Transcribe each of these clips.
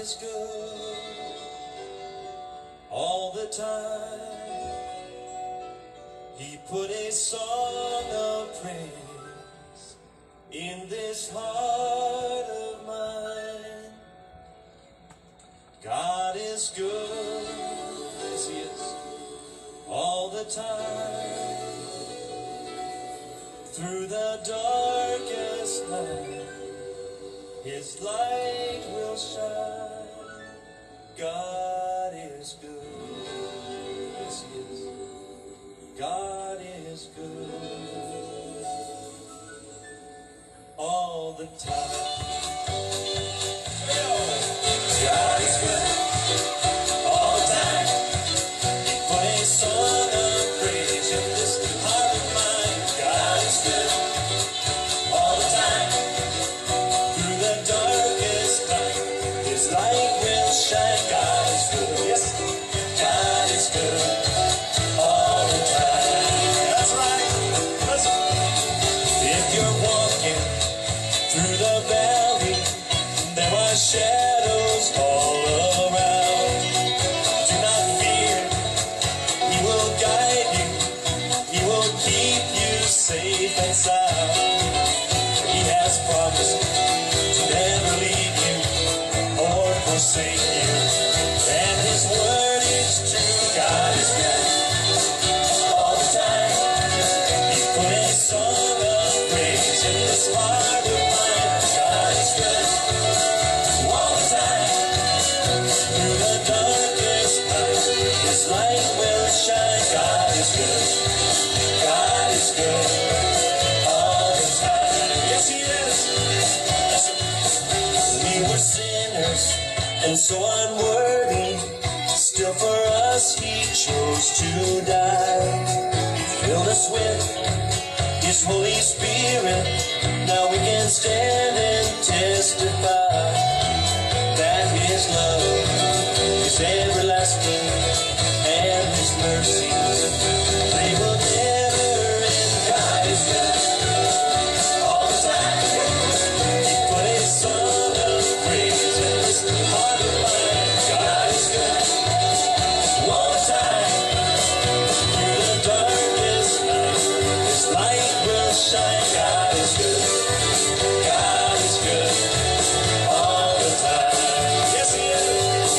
is good all the time. He put a song of praise in this heart of mine. God is good, yes he is, all the time. Through the darkest night, his light will shine. God is good, yes he is. God is good all the time. God is good all the time. He put a song of praise in this heart of mine. God is good all the time. Through the darkest night, his light will shine. God is good, yes, God is good all the time. That's right. Listen. If you're walking through the valley, there are shadows all around. Do not fear, he will guide you. He will keep you safe and sound. He has promised to never leave you or forsake you. And his word is true. God is good all the time. He put a song of praise in this heart of mine. God is good all the time. Through the darkest night, his light will shine. God is good. God is good all the time. Yes, he is. We were sinners and so unworthy. Still for us he chose to die. He filled us with his Holy Spirit. Now we can stand and testify that his love is everlasting and his mercies, they will never end. God is good all the time. He put a song of praise in this heart of mine. God is good all the time. Through the darkest night, his light will shine. God is good. God is good all the time. Yes, he is.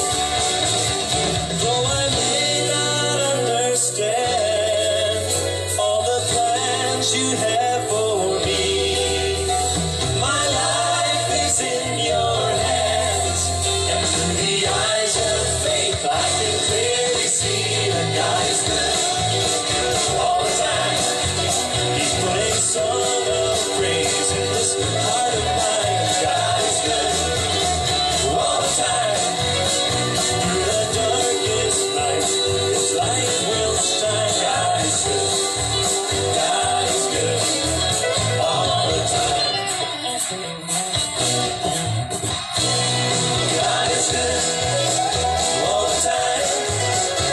Though I may not understand all the plans you have for me, my life is in your hands, and through the eyes of faith I can clearly see that God is good all the time. He put a song of praise in this heart of mine. God is good all the time. Through the darkest night, his light will shine. God is good. God is good all the time. God is good all the time.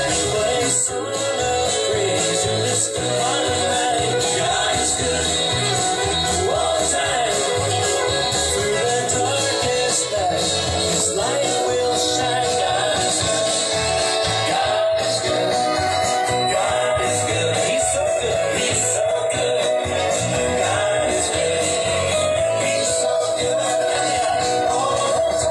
He put a song of praise in this heart of mine. God is good all the time. Through the darkest night, his light will shine. God is good. God is good. God is good. He's so good. He's so good. God is good. He's so good all the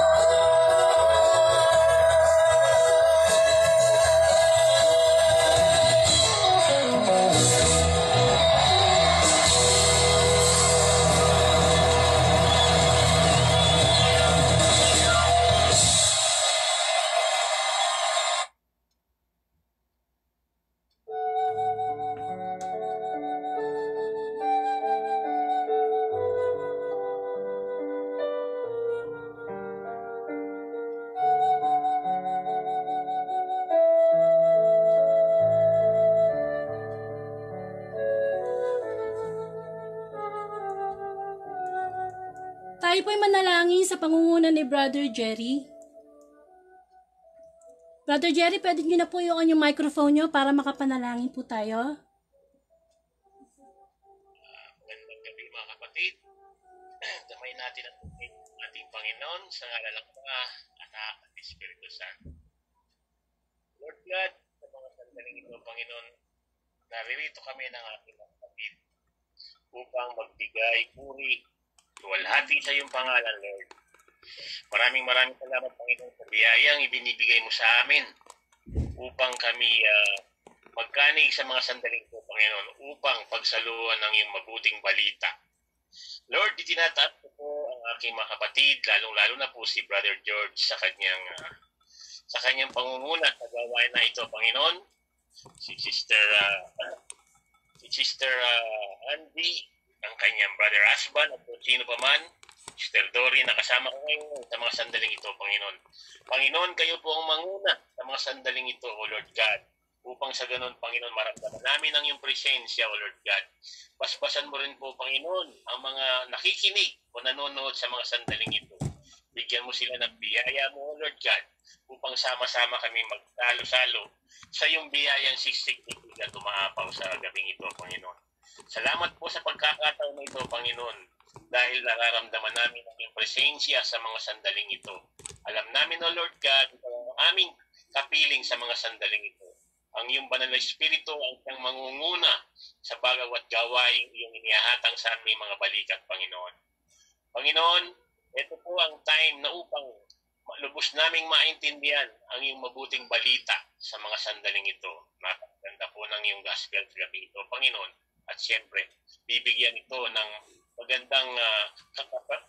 Tayo po'y manalangin sa pangunguna ni Brother Jerry. Brother Jerry, pwede nyo na po yung inyong microphone nyo para makapanalangin po tayo. Magandang gabi mga kapatid. Damay natin ang ating Panginoon sa ngalan ng Ama at Anak at Espiritu Santo. Lord God, sa mga sandaling ito, Panginoon, naririto kami ng aking mga kapatid upang magbigay puri, luwalhati sa iyong pangalan, Lord. Maraming salamat, Panginoon, sa biyayang ibinibigay mo sa amin upang kami magkanig sa mga sandaling ito, Panginoon, upang pagsaluhan ng iyong mabuting balita. Lord, itinataas ko po ang aking mga kapatid, lalong-lalo na po si Brother George sa kanyang pangunguna sa gawain na ito, Panginoon. Si Sister Andy, ang kanyang brother husband, at kung sino pa man, Sister Dory, nakasama ko ngayon sa mga sandaling ito, Panginoon. Panginoon, kayo po ang manguna sa mga sandaling ito, O Lord God, upang sa ganun, Panginoon, maramdaman namin ang iyong presensya, O Lord God. Paspasan mo rin po, Panginoon, ang mga nakikinig o nanonood sa mga sandaling ito. Bigyan mo sila ng biyaya mo, O Lord God, upang sama-sama kami magtalo-salo sa iyong biyayang siksik na tumaapaw sa gabing ito, Panginoon. Salamat po sa pagkakataon na ito, Panginoon, dahil nararamdaman namin ang iyong presensya sa mga sandaling ito. Alam namin, O Lord God, ang aming kapiling sa mga sandaling ito. Ang iyong banal na Espiritu ang siyang mangunguna sa bawat gawain iyong inihahatang sa aming mga balikat, Panginoon. Panginoon, ito po ang time na upang lubos naming maintindihan ang iyong mabuting balita sa mga sandaling ito. Napakaganda po ng iyong gospel sa gabi ito, Panginoon. At siyempre, bibigyan ito ng magandang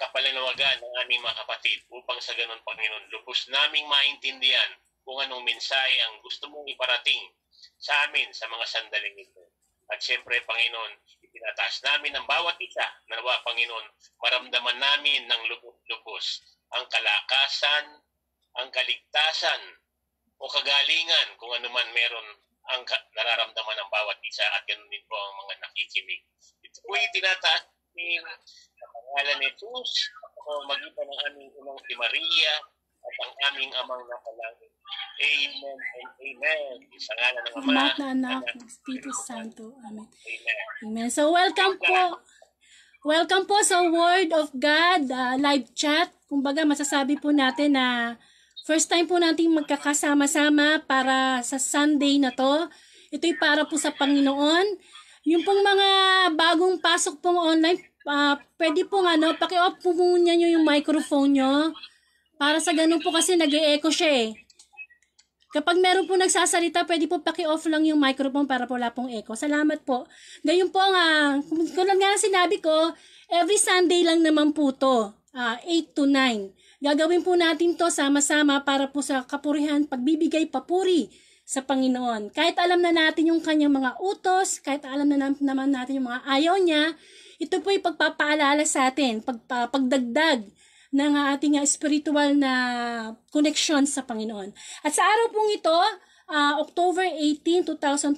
kapalanawagan ng aming mga kapatid upang sa ganun, Panginoon, lubos naming maintindihan kung anong mensahe ang gusto mong iparating sa amin sa mga sandaling ito. At siyempre, Panginoon, itinataas namin ang bawat isa na nawa, Panginoon, maramdaman namin ng lubos ang kalakasan, ang kaligtasan, o kagalingan kung ano man meron ang nararamdaman ng bawat isa at ganoon din po ang mga nakikinig. Ito po itinataas sa pangalan ni Jesus, magitan ng aming unang si Maria at ang aming amang nakalangit. Amen and amen. Sa ngalan ng Ama, Anak na anak, ng Espiritu Santo. Amen. Amen. Amen. So welcome po. Welcome po sa Word of God live chat. Kumbaga masasabi po natin na first time po natin magkakasama-sama para sa Sunday na to. Ito'y para po sa Panginoon. Yung pong mga bagong pasok pong online, pwede pong paki-off po muna nyo yung microphone nyo. Para sa ganun po kasi nag-e-echo siya eh. Kapag meron po nagsasalita, pwede po paki-off lang yung microphone para po wala pong echo. Salamat po. Ngayon po kung lang nga sinabi ko, every Sunday lang naman po to. 8 to 9. Gagawin po natin to sama-sama para po sa kapurihan, pagbibigay papuri sa Panginoon. Kahit alam na natin yung kanyang mga utos, kahit alam na naman natin yung mga ayaw niya, ito po yung pagpapaalala sa atin, pagdagdag ng ating spiritual na connection sa Panginoon. At sa araw pong ito, October 18, 2020,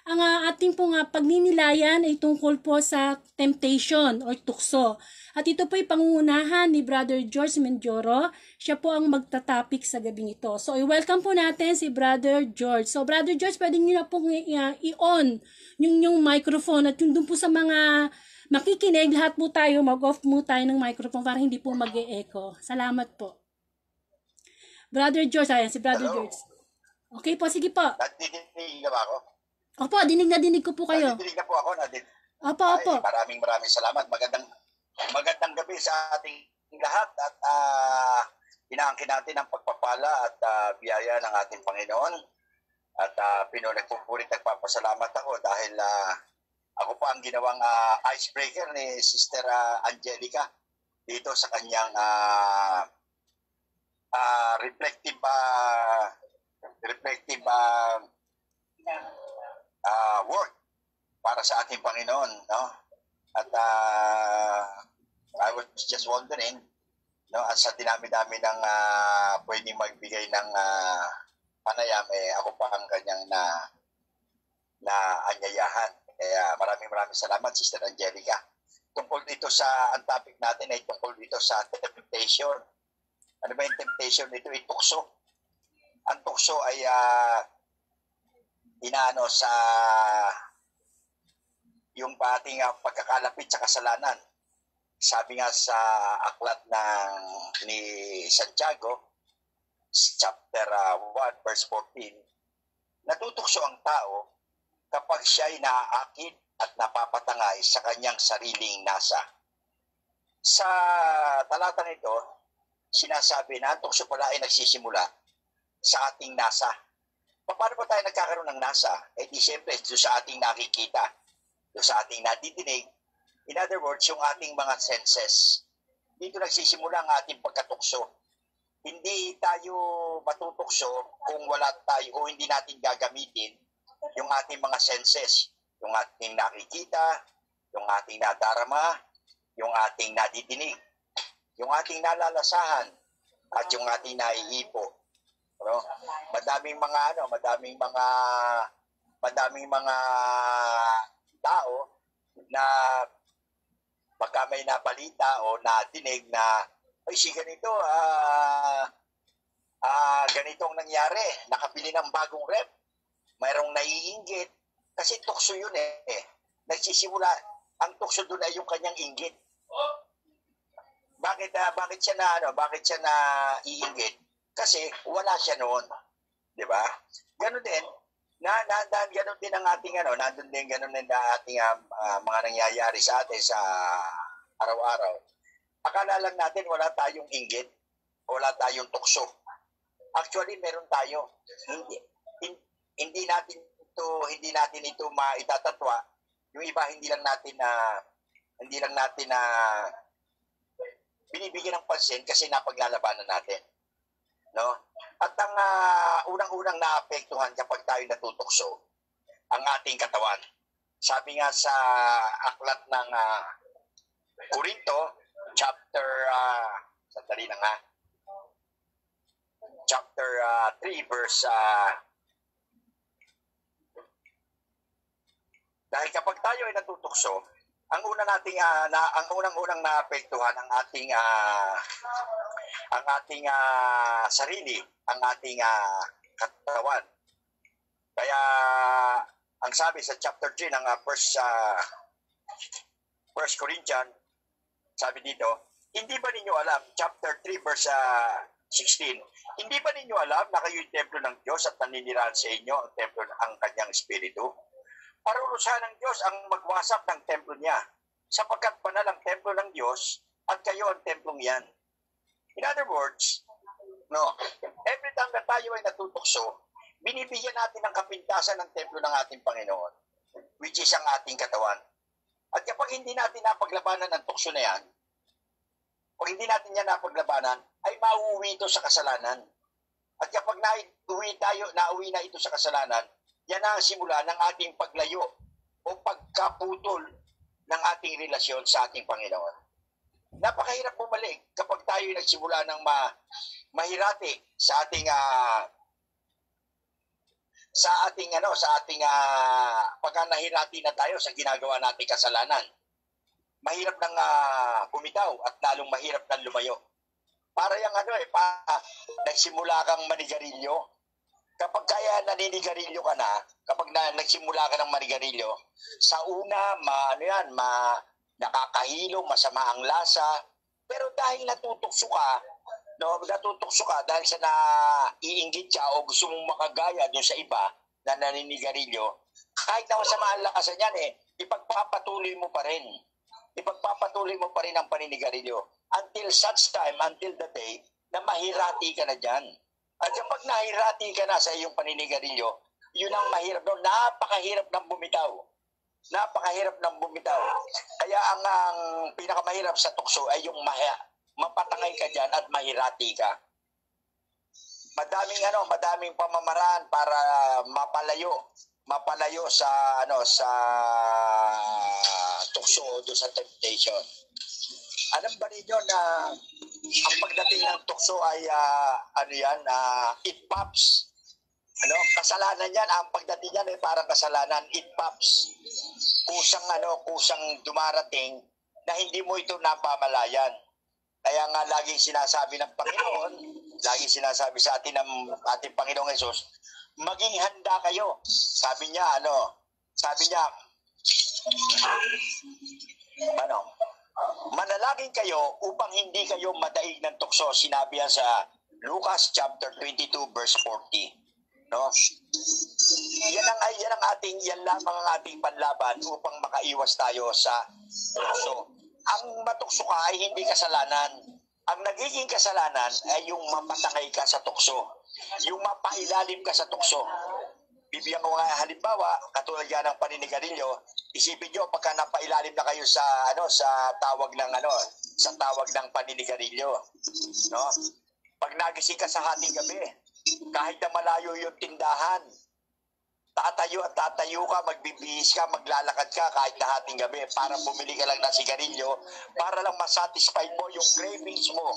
ang ating pong pagninilayan ay tungkol po sa temptation or tukso. At ito po ay pangungunahan ni Brother George Mendioro. Siya po ang magtatapik sa gabing ito. So, i-welcome po natin si Brother George. So, Brother George, pwede nyo na po i-on yung microphone at yung dun po sa mga makikinig, lahat po tayo, mag-off mo tayo ng microphone para hindi po mag-e-echo. Salamat po. Brother George, ayan si Brother Hello. George. Okay po, sige po. Nadidinig na ba ako? Opo, dinig na dinig ko po kayo. Nadidinig na po ako. Opo, opo. Maraming salamat. Magandang gabi sa ating lahat at inaangkin natin ang pagpapala at biyaya ng ating Panginoon. At nagpupulit nagpapasalamat ako dahil ako po ang ginawang icebreaker ni Sister Angelica dito sa kanyang reflective work para sa ating Panginoon, no? At I was just wondering, no, at sa dinami-dami ng pwedeng magbigay ng panayam, ako pa ang kanyang na anyayahan. Kaya maraming salamat, Sister Angelica. Tungkol dito ang topic natin ay tungkol dito sa temptation. Ano ba yung temptation? Ito ay tukso. Ang tukso ay inaano sa yung ating pagkakalapit sa kasalanan. Sabi nga sa aklat ni Santiago, chapter 1, verse 14, natutukso ang tao kapag siya'y naaakit at napapatangay sa kanyang sariling nasa. Sa talatang ito, sinasabi na ang tukso pala ay nagsisimula sa ating nasa. Paano ba tayo nagkakaroon ng nasa? Eh di siyempre, doon sa ating nakikita, doon sa ating nadidinig. In other words, yung ating mga senses. Dito nagsisimula ang ating pagkatukso. Hindi tayo matutukso kung wala tayo o hindi natin gagamitin yung ating mga senses. Yung ating nakikita, yung ating nadarama, yung ating nadidinig, yung ating nalalasahan, at yung ating naihipo. No? Madaming mga tao na pagka may nabalita o nadinig na ay si ganito, ganitong nangyari, nakabili ng bagong rep, mayroong naiinggit, kasi tukso yun eh. Nagsisimula, ang tukso doon ay yung kanyang inggit. Bakit siya na iinggit? Kasi wala siya noon. Di ba? Ganun din, ganun din ang ating nandun din ganun din ang ating mga nangyayari sa atin sa araw-araw. Akala lang natin wala tayong inggit, wala tayong tukso. Actually, meron tayo. Hindi natin ito maitatatwa. Yung iba hindi lang natin na binibigyan ng pansin kasi napaglalabanan natin. No? At ang unang-unang naapektuhan kapag tayo natutukso, ang ating katawan. Sabi nga sa aklat ng Korinto, chapter 3, verse dahil kapag tayo ay natutukso, ang unang-unang naapektuhan ang ating sarili, ang ating katawan. Kaya ang sabi sa chapter 3 ng First Corinthians, sabi dito, hindi ba ninyo alam, chapter 3 verse 16, hindi ba ninyo alam na kayo'y templo ng Diyos at naninirahan sa inyo ang templo ng kanyang espiritu? Parurusahan ng Diyos ang magwasak ng templo niya, sapagkat banal ang templo ng Diyos at kayo ang templong yan. In other words, every time na tayo ay natutukso, binibigyan natin ng kapintasan ng templo ng ating Panginoon, which is ang ating katawan. At kapag hindi natin napaglabanan ng tukso na yan, o hindi natin yan napaglabanan, ay mauuwi ito sa kasalanan. At kapag nauwi na ito sa kasalanan, yan ang simula ng ating paglayo o pagkaputol ng ating relasyon sa ating Panginoon. Napakahirap bumalik kapag tayo nagsimula ng mahirati sa ating pagka nahirati na tayo sa ginagawa nating kasalanan. Mahirap nang bumitaw at lalong mahirap nang lumayo. Para yung nagsimula kang manigarilyo. Kapag kaya naninigarilyo ka na, kapag nagsimula ka ng manigarilyo, sa una, nakakahilo, masama ang lasa, pero dahil natutukso ka dahil sa naiinggit ka o gusto mong makagaya doon sa iba na naninigarilyo, kahit na masama ang lasa niyan ipagpapatuloy mo pa rin. Ipagpapatuloy mo pa rin ang paninigarilyo until such time, until the day na mahirati ka na dyan. At kapag nahirati ka na sa iyong paninigarilyo, yun ang mahirap doon. Napakahirap ng bumitaw. Kaya ang pinakamahirap sa tukso ay yung mapatangay ka dyan at mahirati ka. Madaming pamamaraan para mapalayo sa tukso o sa temptation. Alam ba ninyo na ang pagdating ng tukso ay it pops. Kasalanan yan, ang pagdating yan ay parang kasalanan, it pops. Kusang dumarating na hindi mo ito napamalayan. Kaya nga laging sinasabi ng Panginoon, laging sinasabi sa atin ng ating Panginoong Hesus, maging handa kayo. Sabi niya, manalangin kayo upang hindi kayo madaig ng tukso. Sinabi yan sa Lucas chapter 22 verse 40. No? Yan lamang ang ating panlaban upang makaiwas tayo sa tukso. Ang matukso ka ay hindi kasalanan. Ang nagiging kasalanan ay yung mapatangay ka sa tukso. Yung mapailalim ka sa tukso. Bibigyan ko nga halimbawa, katulad yan ng paninigarilyo, isipin nyo pagka napailalim na kayo sa tawag ng paninigarilyo, no? Pag nagising ka sa hating gabi, kahit na malayo yung tindahan, tatayo ka, magbibihis ka, maglalakad ka kahit na hating gabi para bumili ka lang ng sigarilyo para lang masatisfy mo yung cravings mo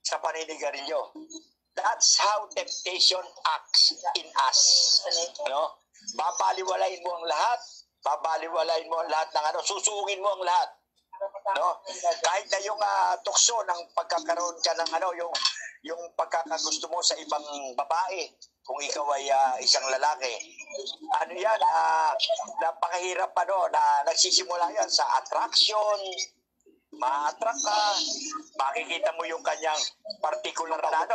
sa paninigarilyo. That's how temptation acts in us. No? Babaliwalain mo ang lahat. Babaliwalain mo ang lahat ng susuungin mo ang lahat. No? Kahit na yung tukso ng pagkakaroon ka ng yung pagkakagusto mo sa ibang babae, kung ikaw ay isang lalaki. Napakahirap na nagsisimula yan sa attraction. Ma-attract ka, makikita mo yung kanyang particular na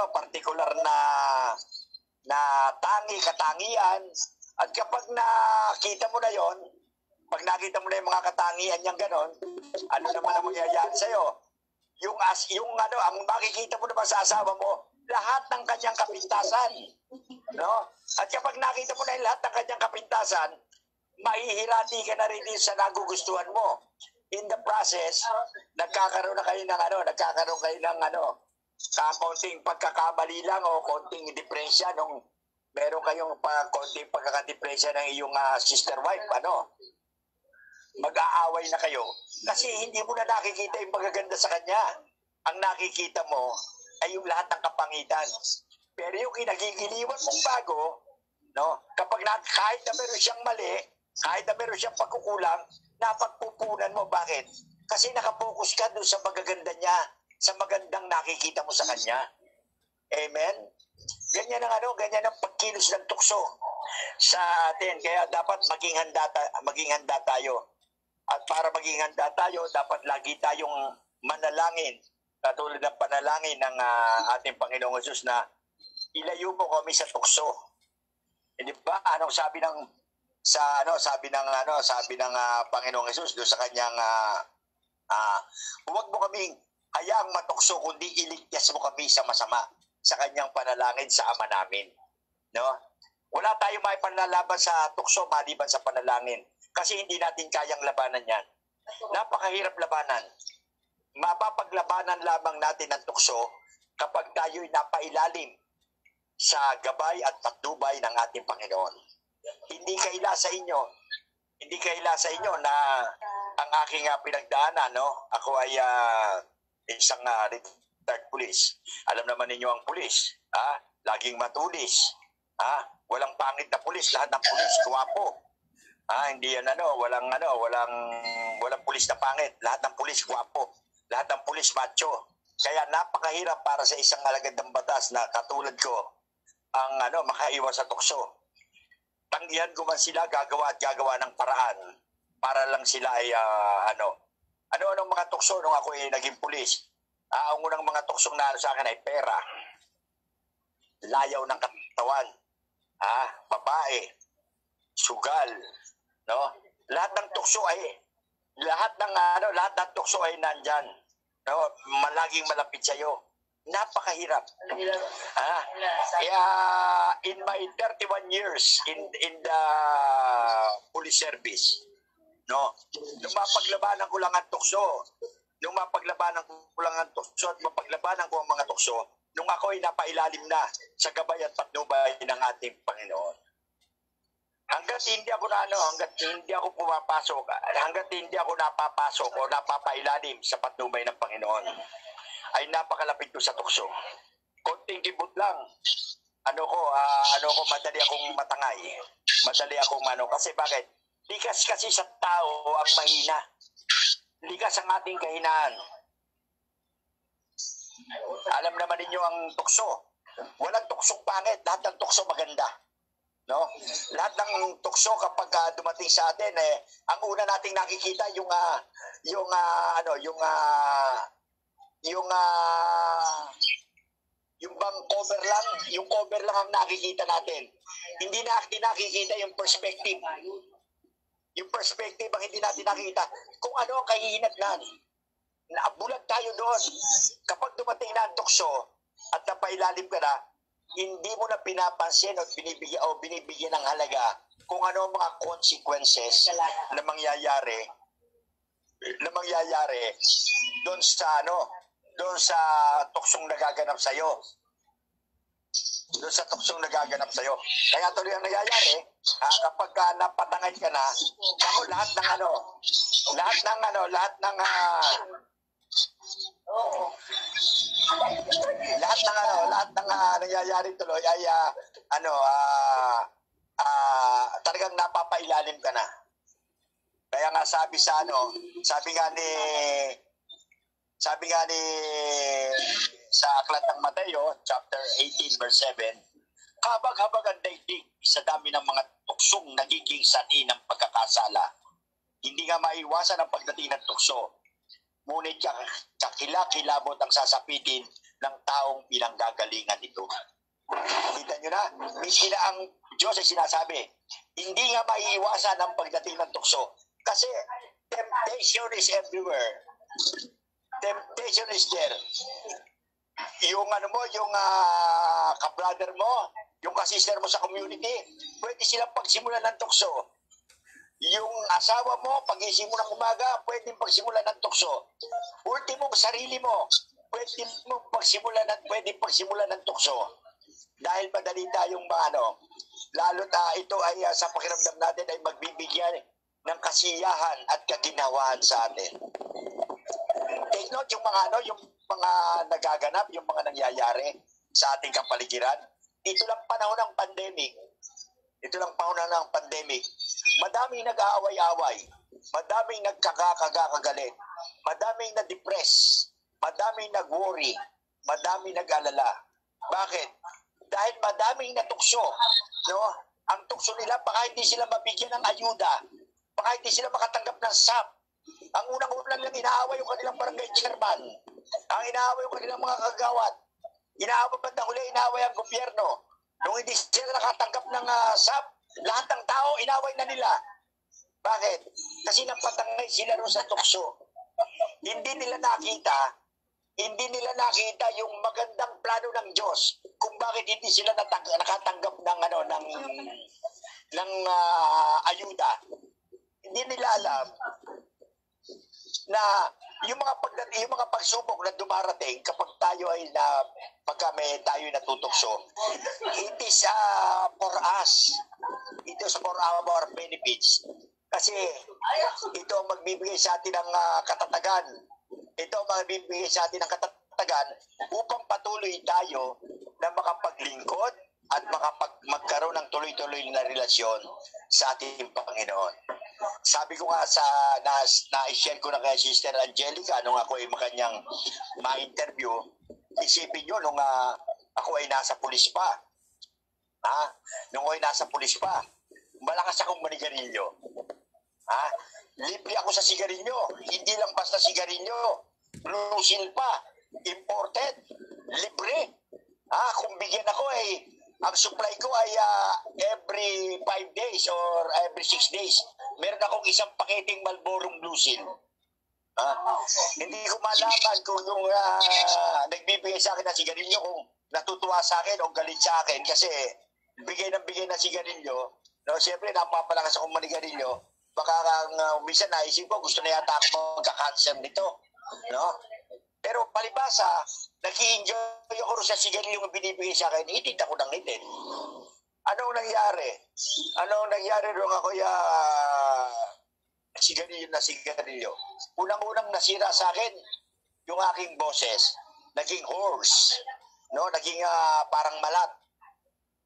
katangian, at kapag nakita mo na yon, pag nakita mo na yung mga katangian niyang ganon, ano naman ang mangyayari sa'yo? Ang makikita mo naman sa asawa mo, lahat ng kanyang kapintasan, no? At kapag nakita mo na yung lahat ng kanyang kapintasan, mahihirati ka na rin sa nagugustuhan mo. In the process, nagkakaroon kayo ng konting pagkakamali lang o konting diferensya nung meron kayong konting pagkakadiferensya ng iyong sister wife, mag-aaway na kayo kasi hindi mo na nakikita yung magaganda sa kanya. Ang nakikita mo ay yung lahat ng kapangitan. Pero yung kinagigiliwan mong bago, no, kahit na meron siyang mali, kahit na meron siyang pagkukulang, napagpupunan mo. Bakit? Kasi nakapokus ka doon sa magaganda niya, sa magandang nakikita mo sa kanya. Amen? Ganyan ang pagkilos ng tukso sa atin. Kaya dapat maging handa tayo. At para maging handa tayo, dapat lagi tayong manalangin. Katulad ng panalangin ng ating Panginoong Jesus na ilayo mo kami sa tukso. Hindi ba? Anong sabi ng Panginoong Jesus doon sa kanyang huwag mo kaming hayaang matukso kundi iligtas mo kami sa masama sa kanyang panalangin sa Ama namin. No? Wala tayong may panlalaban sa tukso maliban sa panalangin kasi hindi natin kayang labanan yan. Napakahirap labanan. Mapapaglabanan lamang natin ang tukso kapag tayo'y napailalim sa gabay at patnubay ng ating Panginoon. Hindi kaila sa inyo na ang aking pinagdaanan, no? Ako ay isang retired police. Alam naman ninyo ang police, laging matulis. Walang pangit na police, lahat ng police gwapo. Hindi yan walang police na pangit, lahat ng police gwapo. Lahat ng pulis macho. Kaya napakahirap para sa isang alagad ng batas na katulad ko ang makaiwas sa tukso. Tanggihan ko man sila, gagawa ng paraan para lang sila ay anong mga tukso nung ako ay naging pulis. Ang unang mga tuksong na sa akin ay pera, layaw ng katawan, babae, sugal, no? Lahat ng tukso ay lahat ng tukso ay nandyan. No, malaging malapit sa iyo. Napakahirap. Kaya in my 31 years in the police service, no, nung mapaglabanan ko lang ang tukso, at mapaglabanan ko ang mga tukso, nung ako ay napailalim na sa gabay at patnubay ng ating Panginoon. Hanggat hindi ako napapasok o napapailalim sa patnubay ng Panginoon, ay napakalapit ko sa tukso. Konting kibot lang, madali akong matangay. Madali akong kasi bakit? Likas kasi sa tao ang mahina. Likas ang ating kahinaan. Alam naman ninyo ang tukso. Walang tuksong pangit, lahat ng tukso maganda. No? Lahat ng tukso kapag dumating sa atin ang una nating nakikita yung bang yung cover lang ang nakikita natin. Hindi natin nakikita yung perspective. Yung perspective ang hindi natin nakikita. Kung ano ang kahihinatnan. Bulag tayo doon. Kapag dumating na ang tukso at napailalim ka na, hindi mo na pinapansin o binibigyan ng halaga kung ano ang mga consequences na mangyayari doon sa tuksong nagaganap sa iyo. Doon sa tuksong nagaganap sa iyo. Kaya tuloy ang nangyayari, kapag napatangay ka na, lahat ng nangyayari tuloy ay talagang napapailalim ka na. Kaya nga sabi nga ni sa Aklat ng Mateo, chapter 18, verse 7, kabag-habag ang daigdig sa dami ng mga tuksong nagiging sanhi ng pagkakasala. Hindi nga maiwasan ang pagdating ng tukso. Ngunit kakilakilabot ang sasapitin ng taong pinanggagalingan nito. Kita nyo na, miski na ang Diyos ay sinasabi, hindi nga maiiwasan ang pagdating ng tukso. Kasi temptation is everywhere. Temptation is there. Yung ka-brother mo, yung ka-sister mo sa community, pwede silang pagsimulan ng tukso. Yung asawa mo, pag-ising mo ng umaga, pwede pagsimulan ng tukso. Ultimo, sarili mo, pwede pagsimulan ng tukso. Dahil madali tayong lalo na ito ay sa pakiramdam natin ay magbibigyan ng kasiyahan at kaginhawaan sa atin. Take note yung mga nagaganap, yung mga nangyayari sa ating kapaligiran. Ito lang panahon ng pandemic. Madaming nag-aaway-away, madaming nagkakagalit, madaming na-depress, madaming nag-worry, madaming nag-alala. Bakit? Dahil madaming natukso, no? Ang tukso nila, baka hindi sila mabigyan ng ayuda, baka hindi sila makatanggap ng SAP. Ang unang-unang lang inaaway yung kanilang barangay chairman, ang inaaway yung kanilang mga kagawad, inaaway bandang huli, inaaway ang gobyerno. Nung hindi sila nakatanggap ng SAP, lahat ng tao inaway na nila. Bakit? Kasi napatangay sila rin sa tukso. Hindi nila nakita yung magandang plano ng Diyos kung bakit hindi sila nakatanggap ng ayuda. Hindi nila alam na yung mga pagsubok na dumarating kapag tayo ay tayo natutukso, it is for us. It is for our benefits. Kasi ito ang magbibigay sa atin ng katatagan. Ito ang magbibigay sa atin ng katatagan upang patuloy tayo na makapaglingkod at magkaroon ng tuloy-tuloy na relasyon sa ating Panginoon. Sabi ko nga na-share ko na kay Sister Angelica nung ako ay makanyang ma-interview, isipin nyo nung ako ay nasa pulis pa. Nung ako ay nasa pulis pa, malakas akong manigarilyo. Libre ako sa sigarilyo. Hindi lang basta sigarilyo. Lusin pa. Imported. Libre. Kung bigyan ako ang supply ko ay every 5 days or every 6 days. Meron akong isang paketing Marlborong Lusin. Hindi ko malaman kung yung nagbibigay sa akin ng sigarilyo kung natutuwa sa akin o galit sa akin kasi bigay ng sigarilyo. No, siyempre napapalakas akong manigarilyo. Baka minsan naisip ko gusto na yata ako magka-cancer nito. No? Pero palibasa, nag-i-enjoy ako sa sigarilyo yung binibigay sa akin, itit ako ng itit. Anong nangyari? Anong nangyari nung ako sigarilyo? Unang-unang nasira sa akin, yung aking boses, naging hoarse. No? Naging parang malat.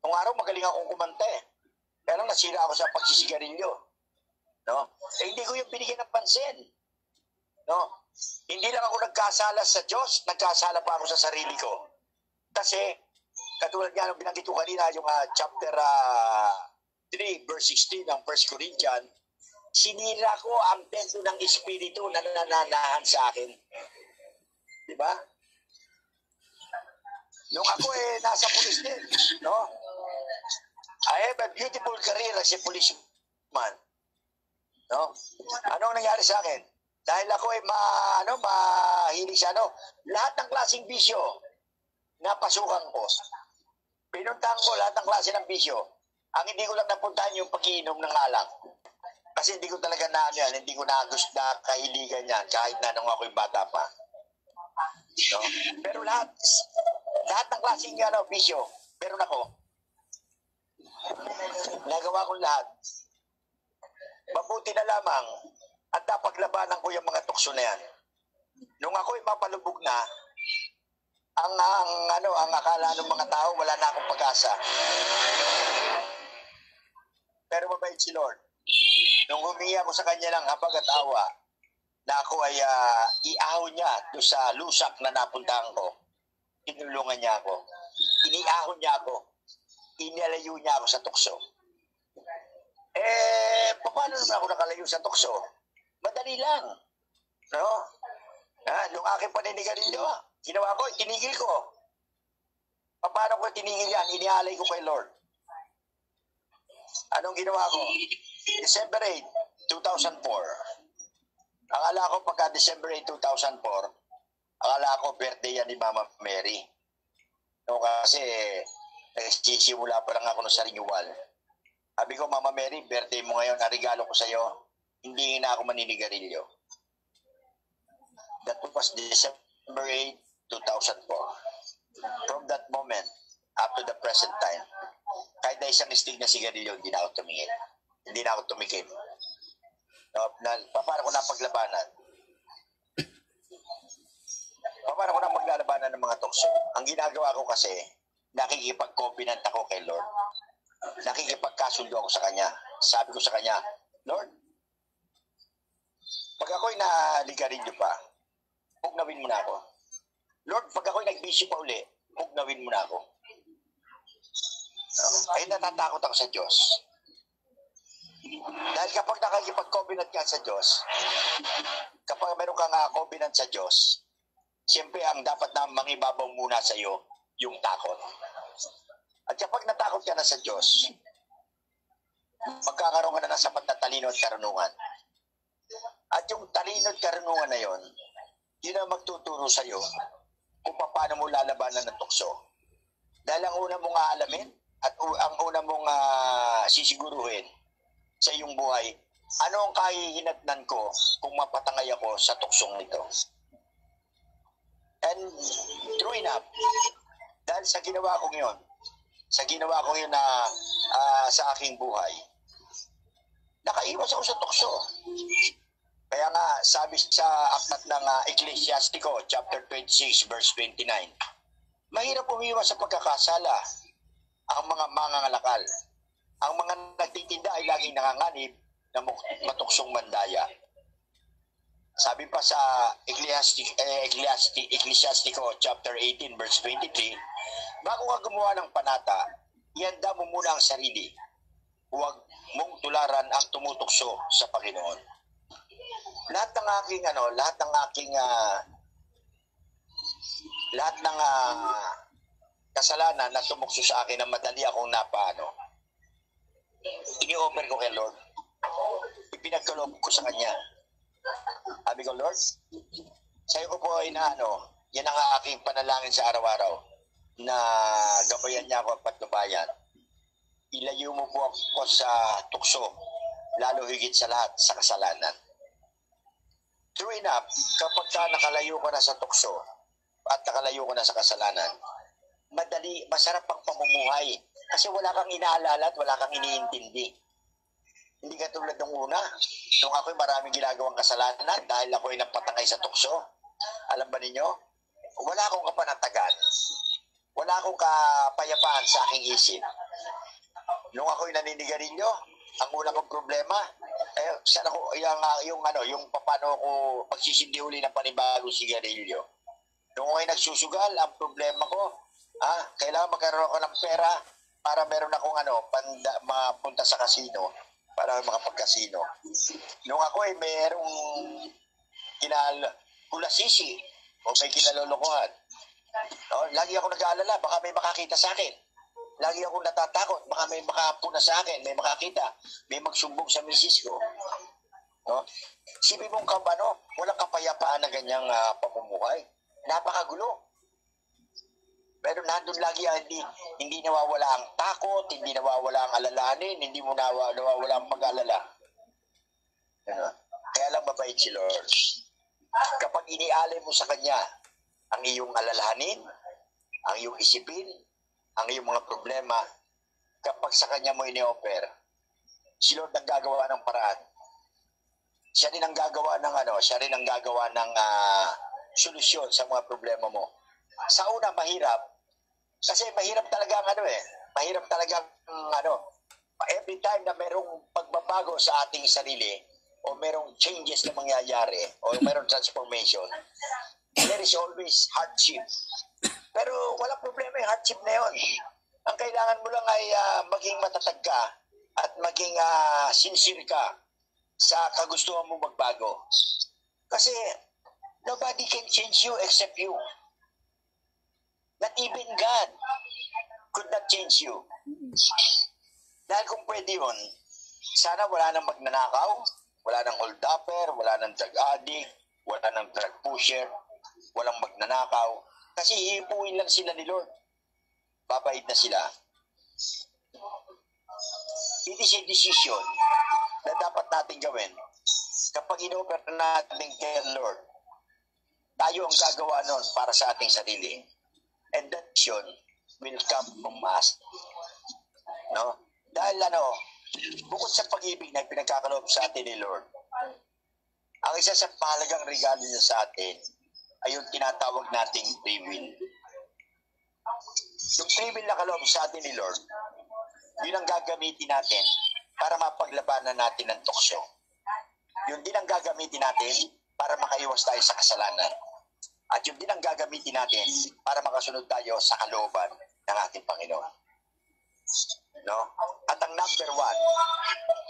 Nung araw, magaling akong kumante. Pero nasira ako sa pagsisigarilyo. No? Hindi ko yung binigyan ng pansin. No? Hindi lang ako nagkasala sa Diyos, nagkasala pa ako sa sarili ko. Kasi, katulad nga nung binanggit ko kanina, yung chapter 3, verse 16 ng 1 Corinthians, sinira ko ang templo ng Espiritu na nananahan sa akin. Diba? Nung ako nasa pulis din, no? I have a beautiful career as a policeman. No? Anong nangyari sa akin? Dahil ako mahilig sa lahat ng klaseng bisyo, napasukan ko. Pinuntahan ko lahat ng klase ng bisyo. Ang hindi ko lang napuntahan yung pag-iinom ng alak. Kasi hindi ko talaga hindi ko na gusto na kahiligan yan kahit na nung ako'y bata pa. No? Pero lahat ng klaseng bisyo, meron ako. Nagawa ko lahat. Mabuti na lamang at napaglabanan ko yung mga tukso na yan. Nung ako'y mapalubog na, ang akala ng mga tao, wala na akong pag-asa. Pero mabait si Lord. Nung humingi ako sa kanya ng habag at awa, na ako ay iahon niya doon sa lusak na napuntahan ko, tinulungan niya ako. Iniahon niya ako. Inalayo niya ako sa tukso. Paano naman ako nakalayo sa tukso? Madali lang. No? Nung aking paninigarilyo, ginawa ko, tinigil ko. Paano ko tinigil yan? Inialay ko kay Lord. Anong ginawa ko? December 8, 2004. Akala ko pagka December 8, 2004, akala ko birthday yan ni Mama Mary. No, kasi nagsisimula pa lang ako sa renewal. Sabi ko, Mama Mary, birthday mo ngayon, regalo ko sa'yo, hindi na ako maninigarilyo. That was December 8, 2004. From that moment, up to the present time, kahit na isang stick na sigarilyo, hindi na ako tumingin. Hindi na ako tumikim. No, paano ko napaglabanan? Paano ko na maglalabanan ng mga tukso? Ang ginagawa ko kasi, nakikipag-covenant ako kay Lord. Nakikipagkasundo ako sa Kanya. Sabi ko sa Kanya, Lord, pag ako'y naligarilyo pa, pugnawin mo na ako. Lord, pag ako'y nagbisyo pa uli, pugnawin mo na ako. Ay natatakot ako sa Diyos. Dahil kapag nakikipag-covenant ka sa Diyos, kapag meron kang covenant sa Diyos, siyempre ang dapat na mangibabaw muna sa iyo, yung takot. At kapag natakot ka na sa Diyos, magkakaroon ka na ng sapat na talino at karunungan. At yung talino at karunungan na yon, yun ang magtuturo sa iyo kung paano mo lalabanan ng tukso. Dahil ang una mong aalamin at ang una mong sisiguruhin sa iyong buhay, ano ang kahihinatnan ko kung mapatangay ako sa tuksong nito. And true enough, dahil sa ginawa kong yun, na sa aking buhay, nakaiwas ako sa tukso. Kaya nga, sabi sa aklat ng Ecclesiastico, chapter 26, verse 29, mahirap umiwas sa pagkakasala ang mga mangangalakal. Ang mga nagtitinda ay laging nanganganib na matuksong mandaya. Sabi pa sa Ecclesiastico chapter 18 verse 23, bago ka gumawa ng panata, ihanda mo muna ang sarili. Huwag mong tularan ang tumutukso sa Panginoon. Lahat ng kasalanan na tumukso sa akin na madali akong napaano, ini-offer ko kay Lord. Ipinagkaloob ko sa Kanya. Sabi ko, Lord, sa'yo ko po ay yan ang aking panalangin sa araw-araw, na gabayan niya ako at patnubayan. Ilayo mo po ako sa tukso, lalo higit sa lahat sa kasalanan. True enough, kapag nakalayo ka na sa tukso at nakalayo ka na sa kasalanan, masarap ang pamumuhay kasi wala kang inaalala at wala kang iniintindi. Hindi ka tulad ng una, nung ako'y maraming ginagawang kasalanan dahil ako'y napatangay sa tukso. Alam ba ninyo? Wala akong kapanatagan. Wala akong kapayapaan sa aking isip. Nung ako'y naninigarilyo, ang una kong problema, saan ako, yung paano ako magsisindi uli ng panibagong sigarilyo. Nung ako'y nagsusugal, ang problema ko, kailangan magkaroon ako ng pera para meron akong mapunta sa kasino, para makapag-kasino. Nung ako ay merong kulasisi o may kinalolokohan, No? Lagi ako nag-aalala, baka may makakita sa akin. Lagi ako natatakot, baka may makapuna sa akin, may makakita, may magsumbong sa misis ko. No? Sipin mong kabano, walang kapayapaan na ganyang pamumuhay. Napakagulo. Pero nandun lagi, hindi nawawala ang takot, hindi nawawala ang alalahanin, hindi mo nawawala ang pag-alala. Ano? Kaya lang mabait si Lord. Kapag inialay mo sa Kanya ang iyong alalahanin, ang iyong isipin, ang iyong mga problema, kapag sa Kanya mo ini-offer, si Lord ang gagawa ng paraan. Siya rin ang gagawa ng siya rin ang gagawa ng solusyon sa mga problema mo. Sa una, mahirap. Kasi mahirap talaga mahirap talaga every time na merong pagbabago sa ating sarili o merong changes na mangyayari o merong transformation, there is always hardship. Pero walang problema yung hardship na yun. Ang kailangan mo lang ay maging matatag ka at maging sincere ka sa kagustuhan mo magbago. Kasi nobody can change you except you. Not even God could not change you. Dahil kung pwede yun, sana wala nang magnanakaw, wala nang hold-upper, wala nang drug addict, wala nang drug pusher, walang magnanakaw. Kasi hihipuin lang sila ni Lord. Babait na sila. It is a decision na dapat natin gawin. Kapag in-offer natin kay Lord, tayo ang gagawa nun para sa ating sarili. And that decision will come from us. No? Dahil bukod sa pag-ibig na pinagkakaloob sa atin ni Lord, ang isa sa mahalagang regalo niya sa atin ay yung tinatawag nating free will. Yung free will na kaloob sa atin ni Lord, yun ang gagamitin natin para mapaglabanan natin ng tukso. Yun din ang gagamitin natin para makaiwas tayo sa kasalanan. At yun din ang gagamitin natin para makasunod tayo sa kalooban ng ating Panginoon. No? At ang number one,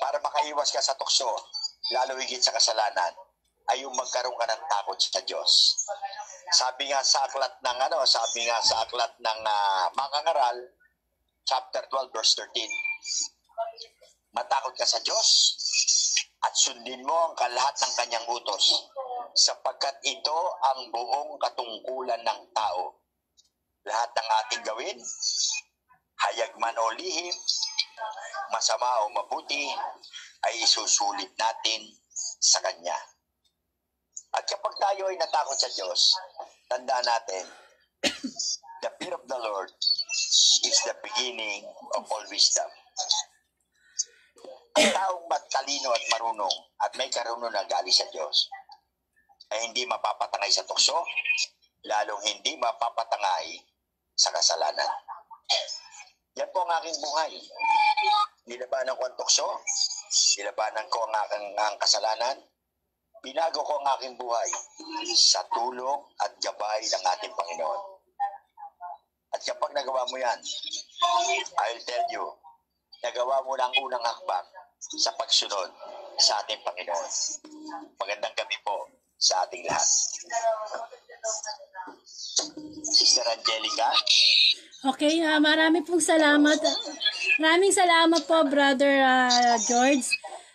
para makaiwas ka sa tukso, lalo higit sa kasalanan, ay yung magkaroon ka ng takot sa Diyos. Sabi nga sa aklat ng Mangangaral, chapter 12, verse 13, matakot ka sa Diyos at sundin mo ang lahat ng kanyang utos, sapagkat ito ang buong katungkulan ng tao. Lahat ng ating gawin, hayag man o lihim, masama o mabuti, ay isusulit natin sa Kanya. At kapag tayo ay natakot sa Diyos, tandaan natin, the fear of the Lord is the beginning of all wisdom. Ang taong matalino at marunong at may karunong na galing sa Diyos ay hindi mapapatangay sa tukso, lalong hindi mapapatangay sa kasalanan. Yan po ang aking buhay. Nilabanan ko ang tukso, nilabanan ko ang kasalanan, binago ko ang aking buhay sa tulong at gabay ng ating Panginoon. At kapag nagawa mo yan, I'll tell you, nagawa mo na ang unang hakbang sa pagsunod sa ating Panginoon. Magandang gabi po sa ating lahat. Sister Angelica. Okay, marami pong salamat. Maraming salamat po, Brother George.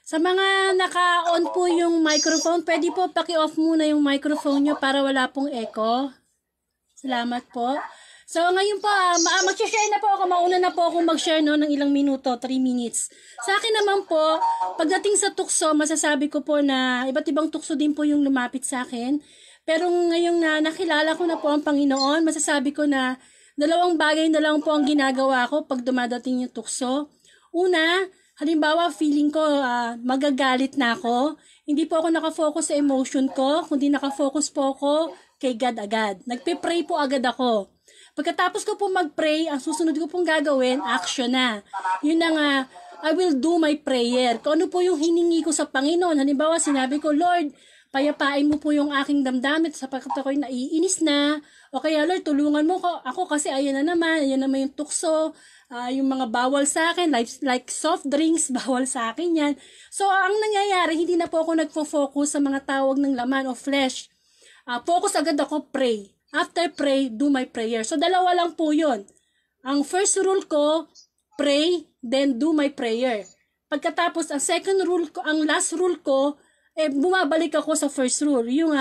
Sa mga naka-on po yung microphone, pwede po paki-off muna yung microphone nyo para wala pong echo. Salamat po. So, ngayon po, mag-share na po ako. Mauna na po ako mag-share ng ilang minuto, 3 minutes. Sa akin naman po, pagdating sa tukso, masasabi ko po na iba't ibang tukso din po yung lumapit sa akin. Pero ngayong nakilala ko na po ang Panginoon, masasabi ko na dalawang bagay na lang po ang ginagawa ko pag dumadating yung tukso. Una, halimbawa, feeling ko magagalit na ako. Hindi po ako nakafocus sa emotion ko, kundi nakafocus po ako kay God agad. Nagpe-pray po agad ako. Pagkatapos ko po mag-pray, ang susunod ko pong gagawin, action na. Yun na nga, I will do my prayer. Kung ano po yung hiningi ko sa Panginoon. Halimbawa, sinabi ko, Lord, payapain mo po yung aking damdamin sapagkat ako'y naiinis na. O kaya, Lord, tulungan mo ako kasi ayan na naman yung tukso, yung mga bawal sa akin, like soft drinks, bawal sa akin yan. So, ang nangyayari, hindi na po ako nagfo-focus sa mga tawag ng laman o flesh. Focus agad ako, pray. after pray, do my prayer. So, dalawa lang po yun. Ang first rule ko, pray, then do my prayer. Pagkatapos, ang second rule ko, ang last rule ko, bumabalik ako sa first rule. Yung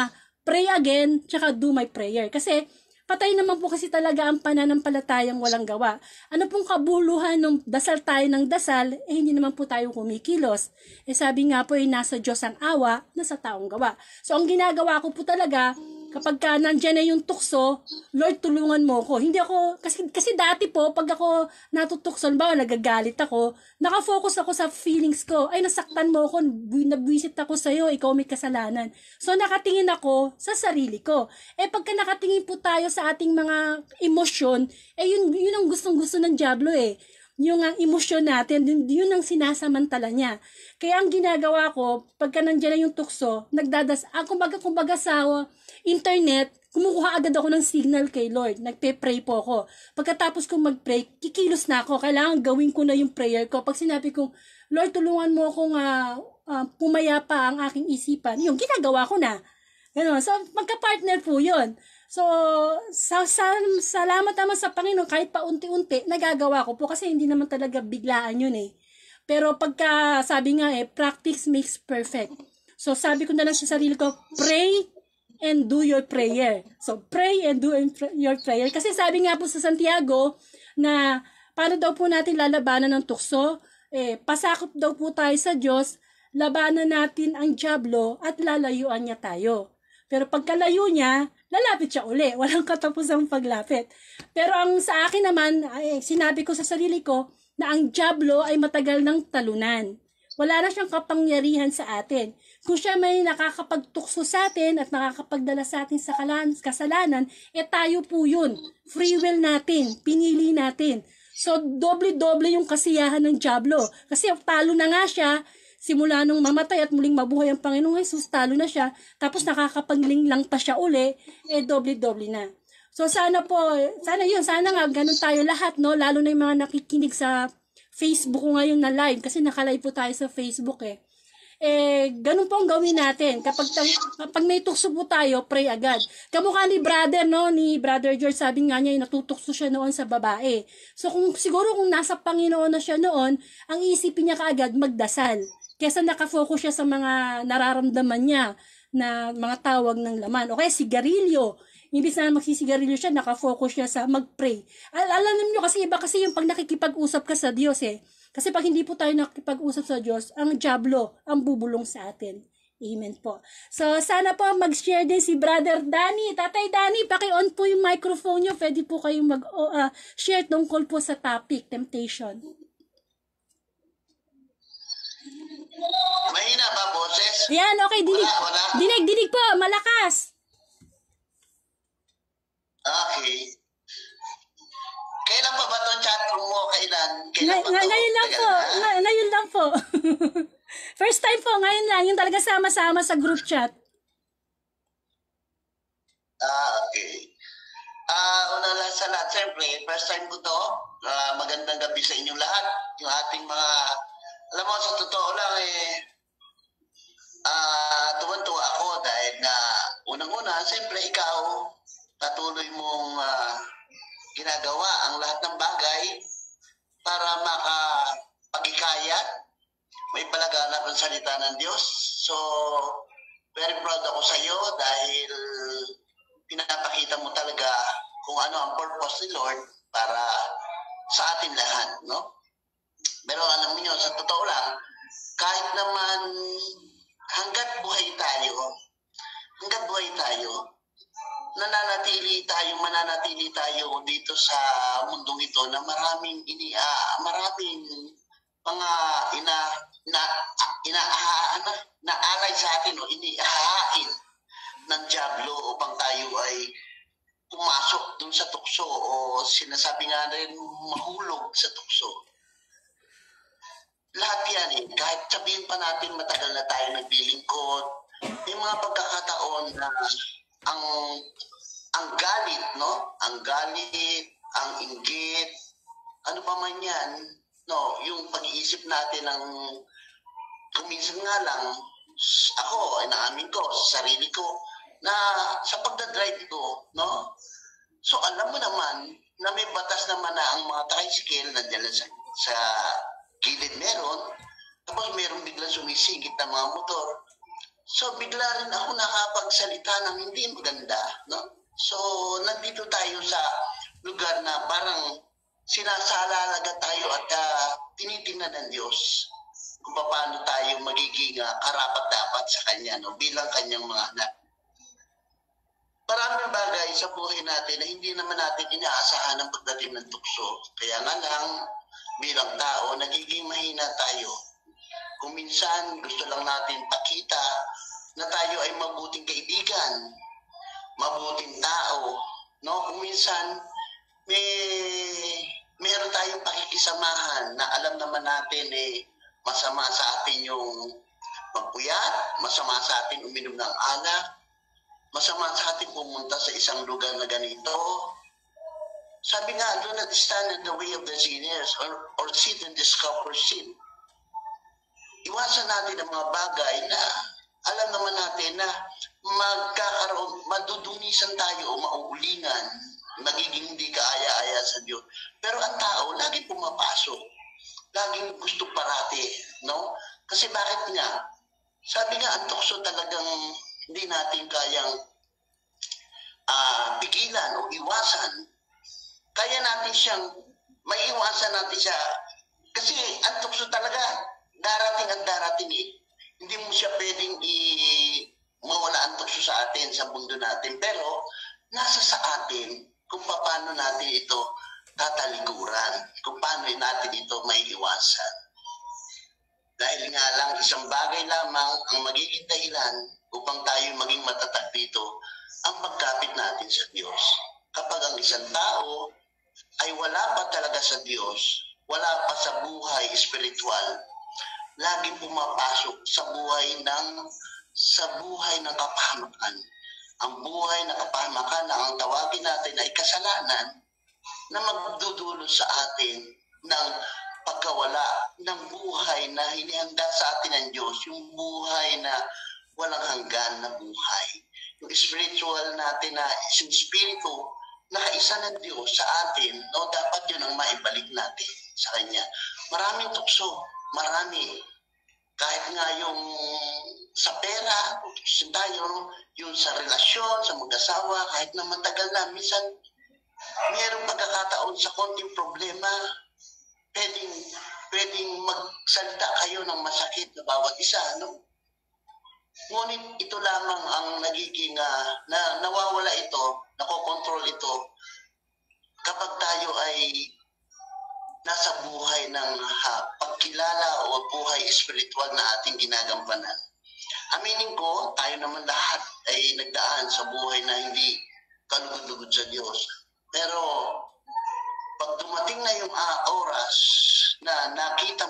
pray again, tsaka do my prayer. Kasi, patay naman po kasi talaga ang pananampalatayang walang gawa. Ano pong kabuluhan ng dasal tayo ng dasal, hindi naman po tayo kumikilos. Sabi nga po, nasa Diyos ang awa, nasa taong gawa. So, ang ginagawa ko po talaga, kapag ka nandyan na yung tukso, Lord, tulungan mo ko. Hindi ako, kasi dati po, pag ako natutukson ba, nagagalit ako, nakafocus ako sa feelings ko. Ay, nasaktan mo ako, nabwisit ako sa'yo, ikaw may kasalanan. So, nakatingin ako sa sarili ko. Pagka nakatingin po tayo sa ating mga emosyon, yun ang gustong-gusto ng dyablo Yung ang emosyon natin, yun ang sinasamantala niya. Kaya ang ginagawa ko, pagka nandiyan na yung tukso, kumbaga sa internet, kumukuha agad ako ng signal kay Lord. Nagpe-pray po ako. Pagkatapos kong mag-pray, kikilos na ako. Kailangan gawin ko na yung prayer ko. Pag sinabi kong, Lord, tulungan mo akong pumayapa ang aking isipan, yung ginagawa ko na. Ganun. So, magka-partner po yun. So, salamat naman sa Panginoon, kahit pa unti-unti, nagagawa ko po kasi hindi naman talaga biglaan yun Pero pagka, sabi nga practice makes perfect. So, sabi ko na lang sa sarili ko, pray and do your prayer. So, pray and do your prayer. Kasi sabi nga po sa Santiago, na paano daw po natin lalabanan ng tukso? Pasakop daw po tayo sa Diyos, labanan natin ang dyablo at lalayuan niya tayo. Pero pagkalayo niya, lalapit siya uli. Walang katapusang paglapit. Pero ang sa akin naman, sinabi ko sa sarili ko na ang dyablo ay matagal ng talunan. Wala na siyang kapangyarihan sa atin. Kung siya may nakakapagtukso sa atin at nakakapagdala sa atin sa kasalanan, tayo po yun. Free will natin. Pinili natin. So, doble-doble yung kasiyahan ng dyablo. Kasi talo na nga siya, simula nung mamatay at muling mabuhay ang Panginoong Jesus, talo na siya, tapos nakakapagling lang pa siya uli, doble-doble na. So sana nga ganun tayo lahat, no? Lalo na yung mga nakikinig sa Facebook ko ngayon na live, kasi naka-live po tayo sa Facebook ganun po ang gawin natin. Kapag may tukso po tayo, pray agad. Kamukha ni brother, no? Ni Brother George, sabi nga niya, natutukso siya noon sa babae. So siguro kung nasa Panginoon na siya noon, ang isipin niya kaagad magdasal. Kesa nakafocus siya sa mga nararamdaman niya na mga tawag ng laman. O kaya sigarilyo. Imbis na magsisigarilyo siya, nakafocus siya sa mag-pray. Alam niyo kasi iba kasi yung pag nakikipag-usap ka sa Diyos Kasi pag hindi po tayo nakikipag-usap sa Diyos, ang dyablo ang bubulong sa atin. Amen po. So, sana po mag-share din si Brother Danny. Tatay Danny, paki-on po yung microphone niyo. Pwede po kayong mag-share tungkol po sa topic, temptation. Mahina ba, boses? Yan, okay. Wala. Dinig po. Malakas. Okay. Kailan pa ba itong chat room mo? Ngayon lang po. Ngayon lang po. First time po. Ngayon lang. Yung talaga sama-sama sa group chat. Okay. Una lang sa lahat, siyempre, first time ko to. Magandang gabi sa inyong lahat. Yung ating mga, alam mo, sa totoo lang tuwan-tuwa ako dahil na unang-una, siyempre ikaw, patuloy mong ginagawa ang lahat ng bagay para makapag-ikayat, may palaganap ang salita ng Diyos. So, very proud ako sa iyo dahil pinapakita mo talaga kung ano ang purpose ni Lord para sa atin lahat, no? Pero alam niyo, sa totoo lang, kahit naman hanggat buhay tayo, mananatili tayo dito sa mundong ito na maraming mga inaalay sa atin o inihahain ng dyablo upang tayo ay pumasok dun sa tukso o sinasabi nga rin mahulog sa tukso. Lahat yan kahit sabihin pa natin matagal na tayo naglilingkod, may mga pagkakataon na ang galit, no? Ang galit, ang inggit, ano pa man yan, no? Yung pag-iisip natin ng kuminsan nga lang, ako, naamin ko, sa sarili ko, na sa pagdadrive ko, no? So alam mo naman na may batas naman na ang mga tricycle nandiyan lang sa gilid meron, tapos meron biglang sumisingit na mga motor. So bigla rin ako nakapagsalita ng hindi maganda, no? So nandito tayo sa lugar na parang sinasalalaga tayo at tinitingnan ng Diyos kung paano tayo magiging karapat-dapat sa Kanya, no? Bilang Kanyang mga anak. Maraming bagay sa buhay natin na hindi naman natin inaasahan ang pagdating ng tukso. Kaya nga lang, bilang tao, nagiging mahina tayo. Kung minsan gusto lang natin pakita na tayo ay mabuting kaibigan, mabuting tao, no? Kung minsan meron tayong pakikisamahan na alam naman natin masama sa atin yung magpuyat, masama sa atin uminom ng alak, masama sa atin pumunta sa isang lugar na ganito. Sabi nga, do not stand in the way of the sinners or sit in the scoffer's seat. Iwasan natin ang mga bagay na alam naman natin na madudunisan tayo o mauulingan, magiging hindi kaaya-aya sa Diyos. Pero ang tao, lagi pumapasok. Laging gusto parati, no? Kasi bakit nga? Sabi nga, ang tukso talagang hindi natin kayang pigilan o iwasan. Kaya natin siyang, maiiwasan natin siya. Kasi ang tukso talaga, darating at darating eh. Hindi mo siya pwedeng mawala ang tukso sa atin, sa mundo natin. Pero, nasa sa atin kung paano natin ito tatalikuran, kung paano natin ito maiiwasan. Dahil nga lang, isang bagay lamang ang magiging dahilan upang tayo maging matatag dito, ang pagkapit natin sa Diyos. Kapag ang isang tao ay wala pa talaga sa Diyos, wala pa sa buhay spiritual, laging pumapasok sa buhay ng kapahamakan. Ang buhay ng kapahamakan na ang tawagin natin ay kasalanan na magdudulot sa atin ng pagkawala ng buhay na hinihanda sa atin ng Diyos, yung buhay na walang hanggan na buhay. Yung spiritual natin na yung spirito na kaisa ng Diyos sa atin, no, dapat yun ang maibalik natin sa Kanya. Maraming tukso, marami. Kahit nga yung sa pera, tayo, yung sa relasyon, sa mag-asawa, kahit na matagal na, minsan mayroong pagkakataon sa konting problema, pwedeng magsalita kayo ng masakit na bawat isa, no? Ngunit ito lamang ang nagiging, nawawala ito, nakokontrol ito, kapag tayo ay nasa buhay ng pagkilala o buhay spiritual na ating ginagampanan. Aminin ko, tayo naman lahat ay nagdaan sa buhay na hindi kalugod-lugod sa Diyos. Pero pag dumating na yung oras na nakita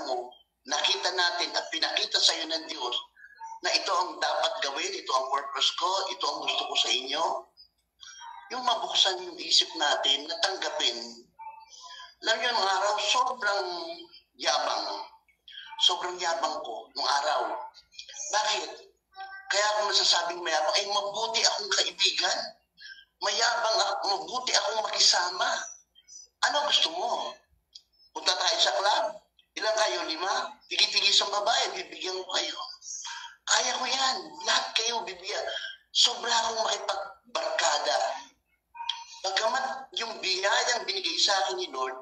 natin at pinakita sa iyo ng Diyos na ito ang dapat gawin, ito ang purpose ko, ito ang gusto ko sa inyo, yung mabuksan yung isip natin na tanggapin. Alam niyo, nung araw, sobrang yabang ko nung araw. Bakit? Kaya ako masasabing mayabang, ay mabuti akong kaibigan. Mayabang ako, mabuti akong makisama. Ano gusto mo? Punta tayo sa club? Ilan kayo? 5? Tigi-tigi sa babae, bibigyan ko kayo. Kaya ko yan. Lahat kayo bibigyan. Sobra akong makipagbarkada. Pagkamat yung biyayang binigay sa akin ni Lord,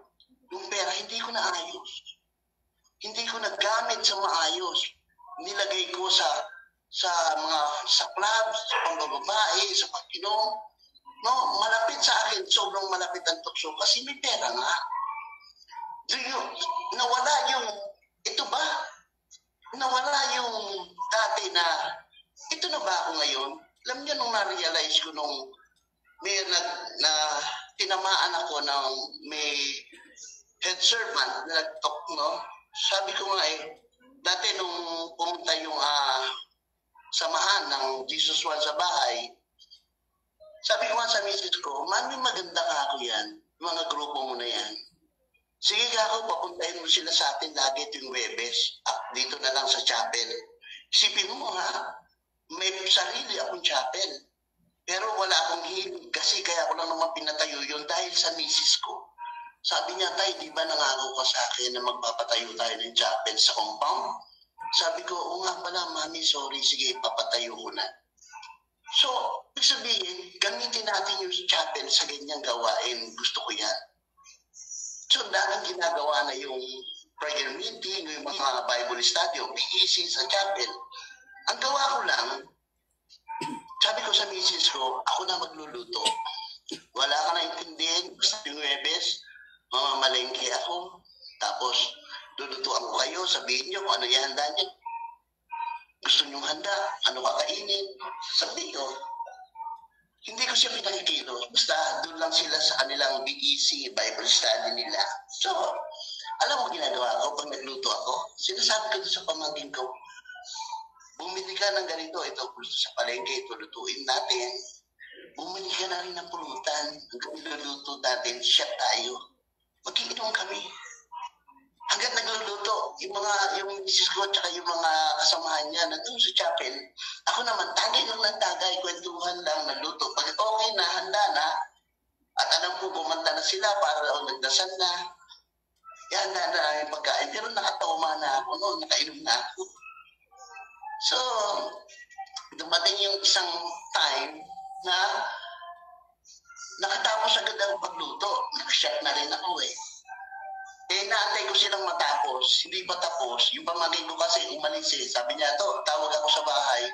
yung pera, hindi ko naayos. Hindi ko nagamit sa maayos. Nilagay ko sa club, sa pambababae, sa pag-inom. No, malapit sa akin, sobrang malapit ang tukso kasi may pera nga. Nawala yung, ito ba? Nawala yung dati na, ito na ba ako ngayon? Alam niyo, nung na-realize ko nung may tinamaan ako ng may head servant na nag-talk, no? Sabi ko nga dati nung pumunta yung samahan ng Jesus One sa bahay, sabi ko nga sa misis ko, Mami, maganda ka ako yan, mga grupo mo na yan. Sige ka ako, papuntahin mo sila sa atin lagi tuwing Webes, dito na lang sa chapel. Isipin mo ha, may sarili akong chapel. Pero wala akong hilig kasi kaya ko lang naman pinatayo yun dahil sa misis ko. Sabi niya, Tay, di ba nangako ka sa akin na magpapatayo tayo ng chapel sa compound? Sabi ko, oo nga pala, Mami, sorry, sige, papatayo ko na. So, ibig sabihin, gamitin natin yung chapel sa ganyang gawain. Gusto ko yan. So, daming ginagawa na yung prayer meeting, yung mga Bible study, o BEC sa chapel. Ang gawa ko lang, sabi ko sa misis ko, ako na magluluto. Wala ka na intindihin, basta yung Webes, mamamalengke ako. Tapos, lulutuan ko kayo, sabihin nyo kung ano yung handa niyo. Gusto nyo handa, ano kakainin, sabihin ko. Hindi ko siya pinakikilos. Basta doon lang sila sa kanilang BEC, Bible study nila. So, alam mo ginagawa ko pag nagluto ako? Sinasabi ko doon sa pamangkin ko, bumili ka ng ganito, ito gusto sa palengke, ito lutuin natin. Bumili ka na rin ng pulutan. Hanggang iluluto natin, siya tayo. Mag-iinom kami. Hanggang nagluluto, yung misis ko at yung mga kasamahan niya nandun sa chapel, ako naman, tagay lang ng tagay, kwentuhan lang, nagluto. Pag okay na, handa na, at alam ko, kumanta na sila para nagdasal na, handa na yung pagkain. Pero nakatauma na ako noon, nakainom na ako. So, dumating yung isang time na nakatapos agad ang pagluto. Nag-shot na rin ako eh. Naantay ko silang matapos, hindi pa tapos. Yung pamangkin ko kasi umalis eh. Sabi niya, tawag ako sa bahay,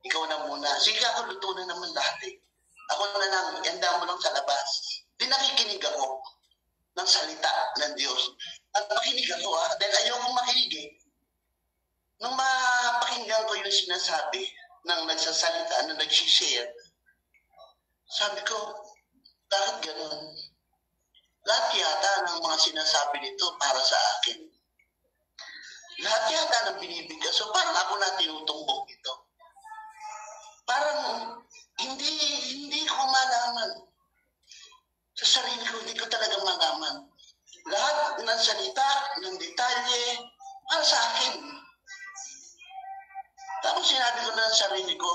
ikaw na muna. Sige ako, luto na naman lahat eh. Ako na lang, yanda mo lang sa labas. Di nakikinig ako ng salita ng Diyos. At makinig ako dahil ayokong makinig eh. Nung mapakinggan ko yung sinasabi ng nagsasalita, na nagsishare, sabi ko, bakit ganun? Lahat yata ng mga sinasabi nito para sa akin. Lahat yata ng binibigyan. So parang ako na tinutumbok ito. Parang hindi ko malaman. Sa sarili ko, hindi ko talaga malaman. Lahat ng salita, ng detalye, para sa akin. Tapos sinabi ko na sa sarili ko,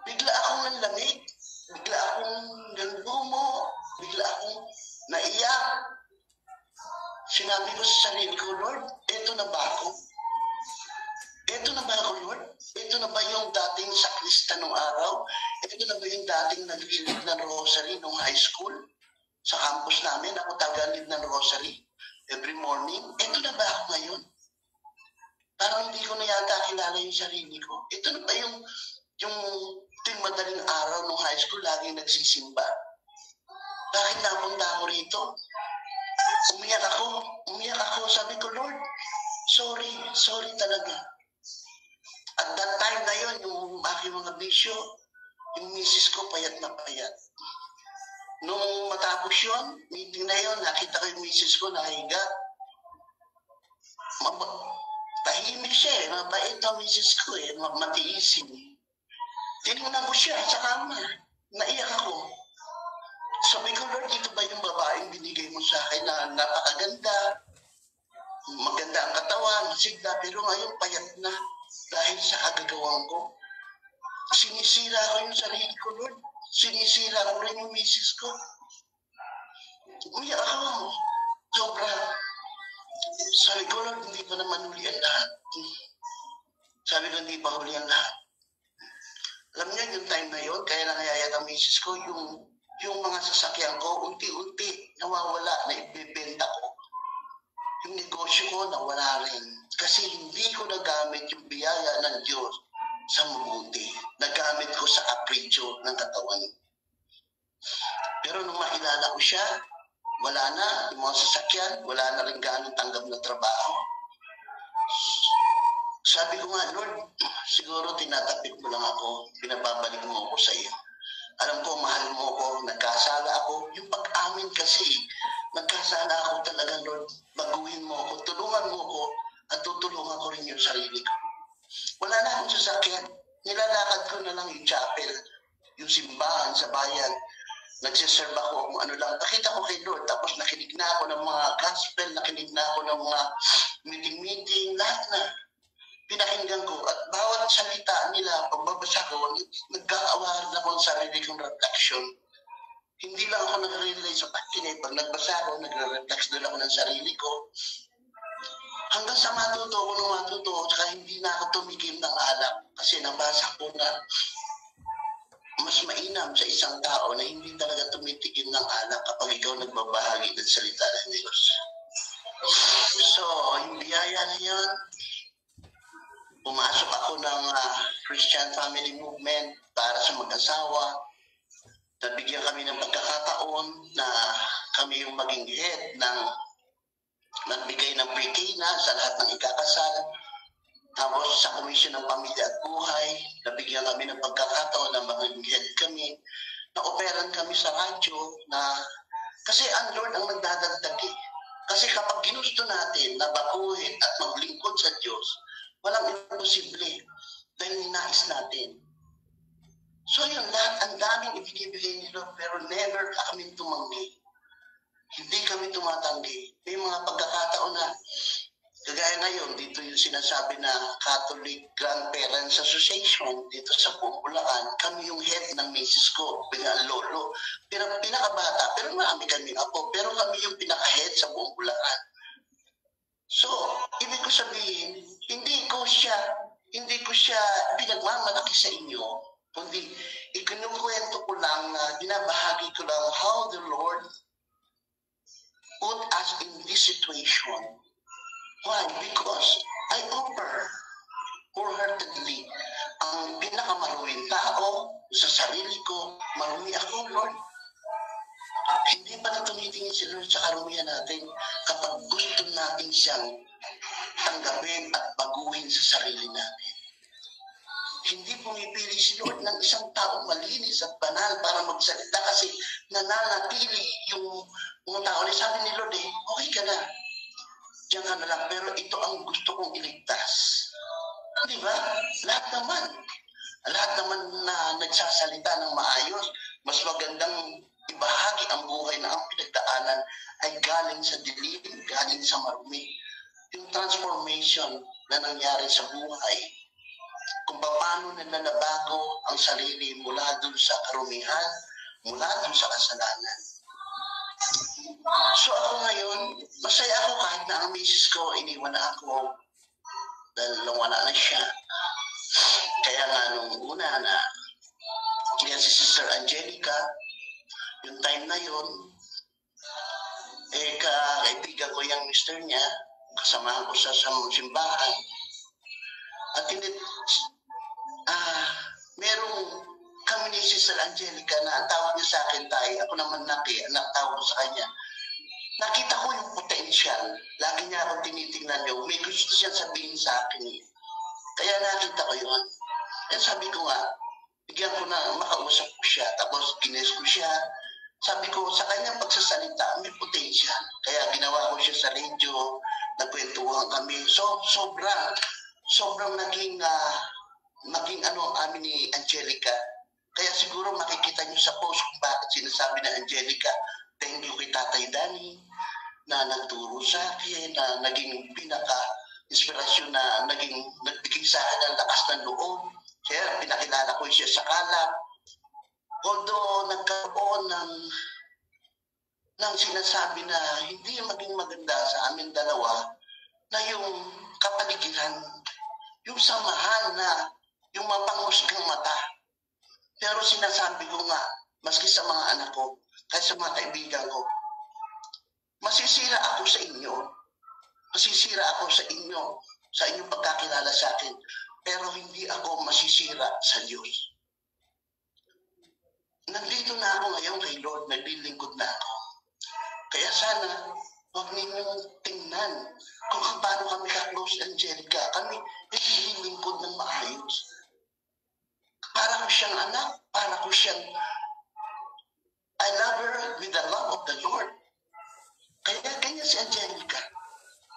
bigla akong nanlamig, bigla akong nanlumo, bigla akong naiyak. Sinabi ko sa sarili ko, Lord, eto na ba ako? Eto na ba ako, Lord? Eto na ba yung dating sakrista nung araw? Eto na ba yung dating naglilid ng rosary nung high school? Sa campus namin, ako tagalid ng rosary every morning. Eto na ba ako ngayon? Parang hindi ko na yata kilala yung sarili ko. Ito na ba yung madaling araw nung high school, laging nagsisimba? Bakit napunta ako rito? Umiyak ako. Sabi ko, Lord, sorry talaga. At that time na yun, yung aking mga bisyo, yung misis ko, payat na payat. Nung matapos yun, meeting na yun, nakita ko yung misis ko, nahiga. Tahimik siya eh, mabait ang misis ko eh, matiisin. Tinignan ko siya sa kama, naiyak ako. Sabi ko, Lord, dito ba yung babaeng binigay mo sa akin na napakaganda, maganda ang katawan, masigla, pero ngayon payat na dahil sa kagagawan ko. Sinisira ko yung sarili ko, Lord. Sinisira ko rin yung misis ko. Umiyak ako. Sobra. Sabi ko, Lord, hindi pa naman huli ang lahat. Sabi ko, hindi pa huli ang lahat. Alam niyo, yung time na yun, kaya nangayayat ang misis ko, yung mga sasakyan ko, unti-unti, nawawala, na ibibenta ko. Yung negosyo ko, nawala rin. Kasi hindi ko nagamit yung biyaya ng Diyos sa mabuti. Nagamit ko sa kapritsyo ng katawan. Pero nung makilala ko siya, wala na, yung mga sasakyan, wala na rin gaano tanggap na trabaho. Sabi ko nga, Lord, siguro tinatapik mo lang ako, pinababalik mo ako sa iyo. Alam ko, mahal mo ako, nagkasala ako. Yung pag-amin kasi, nagkasala ako talaga, Lord. Baguhin mo ako, tulungan mo ako, at tutulungan ko rin yung sarili ko. Wala na akong sasakyan. Nilalakad ko na lang yung chapel, yung simbahan sa bayan. Nagsiserve ako kung ano lang. Nakita ko kay Lord, tapos nakinig na ako ng mga gospel, nakinig na ako ng mga meeting, lahat na. pinakinggan ko at bawat salita nila, pagbabasa ko, nagkakawaran ako ng sarili kong reflection. Hindi lang ako nag-relay sa pakikinig. Pag nagbasa ako, nagre-reflex din ako ng sarili ko. Hanggang sa matuto, tsaka hindi na ako tumigil ng alak. Kasi nabasa ko na mas mainam sa isang tao na hindi talaga tumitigil ng alak kapag ikaw nagbabahagi ng salita ng Diyos. So, yung biyaya na yun, pumasok ako ng Christian Family Movement para sa mag-asawa. Nabigyan kami ng pagkakataon na kami yung maging head ng nagbigay ng pre-K na sa lahat ng ikakasal. Tapos sa Komisyon ng Pamilya at Buhay, nabigyan kami ng pagkakataon na maging head kami. Na-operan kami sa radyo na kasi ang Lord ang nagdadagdag eh. Kasi kapag ginusto natin na baguhin at maglingkod sa Diyos, walang imposible dahil ninais natin. So yun, lahat ang daming ibinibigay ni Lord, pero never kami tumanggi. Hindi kami tumatanggi. May mga pagkakataon na, kagaya ngayon, dito yung sinasabi na Catholic Grandparents Association, dito sa buong Bulacan, kami yung head ng misis ko, lolo. Pinakabata, pero marami kami apo, pero kami yung pinaka-head sa buong Bulacan. So, ibig ko sabihin, hindi ko siya pinagmamalaki sa inyo, kundi ikinukwento ko lang na binabahagi ko lang how the Lord put us in this situation. Why? Because I offer wholeheartedly ang pinakamaruing tao sa sarili ko. Marumi ako, Lord. Hindi pa na tumitingin si Lord sa karumihan natin kapag gusto natin siyang tanggapin at baguhin sa sarili natin. Hindi pumipili si Lord ng isang taong malinis at banal para magsalita kasi nananatili yung mga tao. Sabi ni Lord okay ka na. Diyan ka na lang. Pero ito ang gusto kong iligtas. Di ba? Lahat naman na nagsasalita ng maayos, mas magandang ibahagi ang buhay na ang pinagdaanan ay galing sa dilim, galing sa marumi. Yung transformation na nangyari sa buhay, kung paano na nabago ang sarili mula dun sa karumihan, mula dun sa kasalanan. So ako ngayon, masaya ako kahit na ang misis ko, iniwan na ako dahil nawala na siya. Kaya nga nung una na, kaya si Sister Angelica, yung time na yun, kaibigan ko yung mister niya, kasamahan ko sa simbahan. At merong kami ni Sister Angelica na ang tawag niya sa akin ako naman anak tawag ko sa kanya. Nakita ko yung potential. Lagi niya akong tinitingnan niyo. May gusto siya sabihin sa akin. Kaya nakita ko yun. Kaya sabi ko nga, bigyan ko na makausap ko siya. Tapos gines ko siya. Sabi ko, sa kanyang pagsasalita, may potential. Kaya ginawa ko siya sa radio, nagkwentuhan kami. So, sobrang naging amin ni Angelica. Kaya siguro makikita niyo sa post kung bakit sinasabi na Angelica, thank you kay Tatay Danny na nagturo sa akin, na naging pinaka-inspirasyon na nagbigay sa akin ng lakas ng loob. Kaya pinakilala ko siya sa kalap. Although nagkaroon ng sinasabi na hindi maging maganda sa amin dalawa, na yung kapaligiran, yung samahan na yung mapangusgang mata. Pero sinasabi ko nga, maski sa mga anak ko, kahit sa mga kaibigan ko, masisira ako sa inyo. Masisira ako sa inyong pagkakilala sa akin. Pero hindi ako masisira sa Diyos. Nandito na ako ngayon kay Lord, naglilingkod na ako. Kaya sana, huwag ninyong tingnan kung paano kami ka-close Angelica. Kami naglilingkod ng maayos. Para ko siyang anak, para ko siyang I love her with the love of the Lord. Kaya ganyan si Angelica.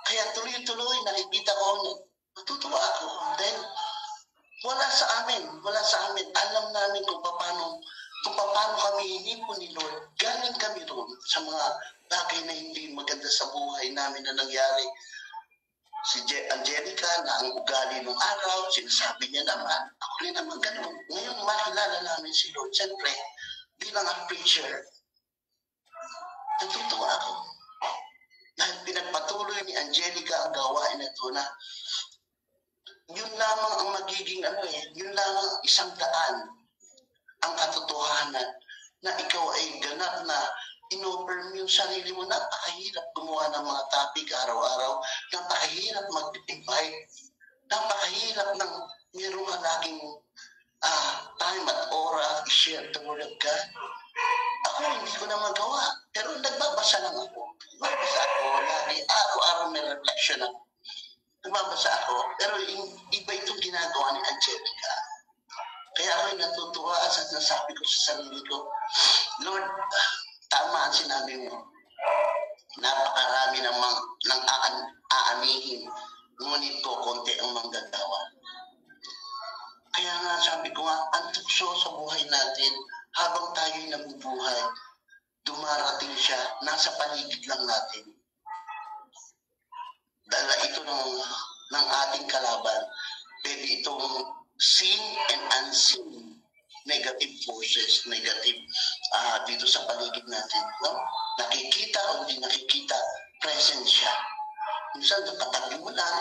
Kaya tuloy-tuloy nakikita ko, natutuwa ako. Then, wala sa amin. Alam namin kung paano kami hinipon ni Lord. Galing kami roon sa mga bagay na hindi maganda sa buhay namin na nangyari. si Angelica na ang ugali ng araw, sinasabi niya naman, ako rin naman ganun. Ngayon makilala namin si Lord. Siyempre, bilang ang preacher, natutuwa ako. Dahil pinagpatuloy ni Angelica ang gawain na ito na yun lamang ang magiging yun lamang isang daan ang katotohanan na ikaw ay ganap na inoper mo yung sarili mo. Napakahirap gumawa ng mga topic araw-araw. Napakahirap mag-invite. Napakahirap ng meron ka laging time at oras i-share the word of God. Ako, hindi ko na magawa. Pero nagbabasa lang ako. Nagbabasa ako. Lagi, araw-araw may reflection ako. Nagbabasa ako. Pero iba itong ginagawa ni Angelica. Kaya ako'y natutuwa at nasabi ko sa sarili ko, Lord, tama ang sinabi mo. Napakarami ng aanihin. Ngunit ko, konti ang manggagawa. Kaya nga sabi ko nga, ang tukso sa buhay natin, habang tayo'y nabubuhay, dumarating siya, nasa paligid lang natin. Dala ito ng ating kalaban. Pwede itong seen and unseen negative forces, negative dito sa paligid natin. No? Nakikita o hindi nakikita, present siya. Minsan nakatabi mo lang.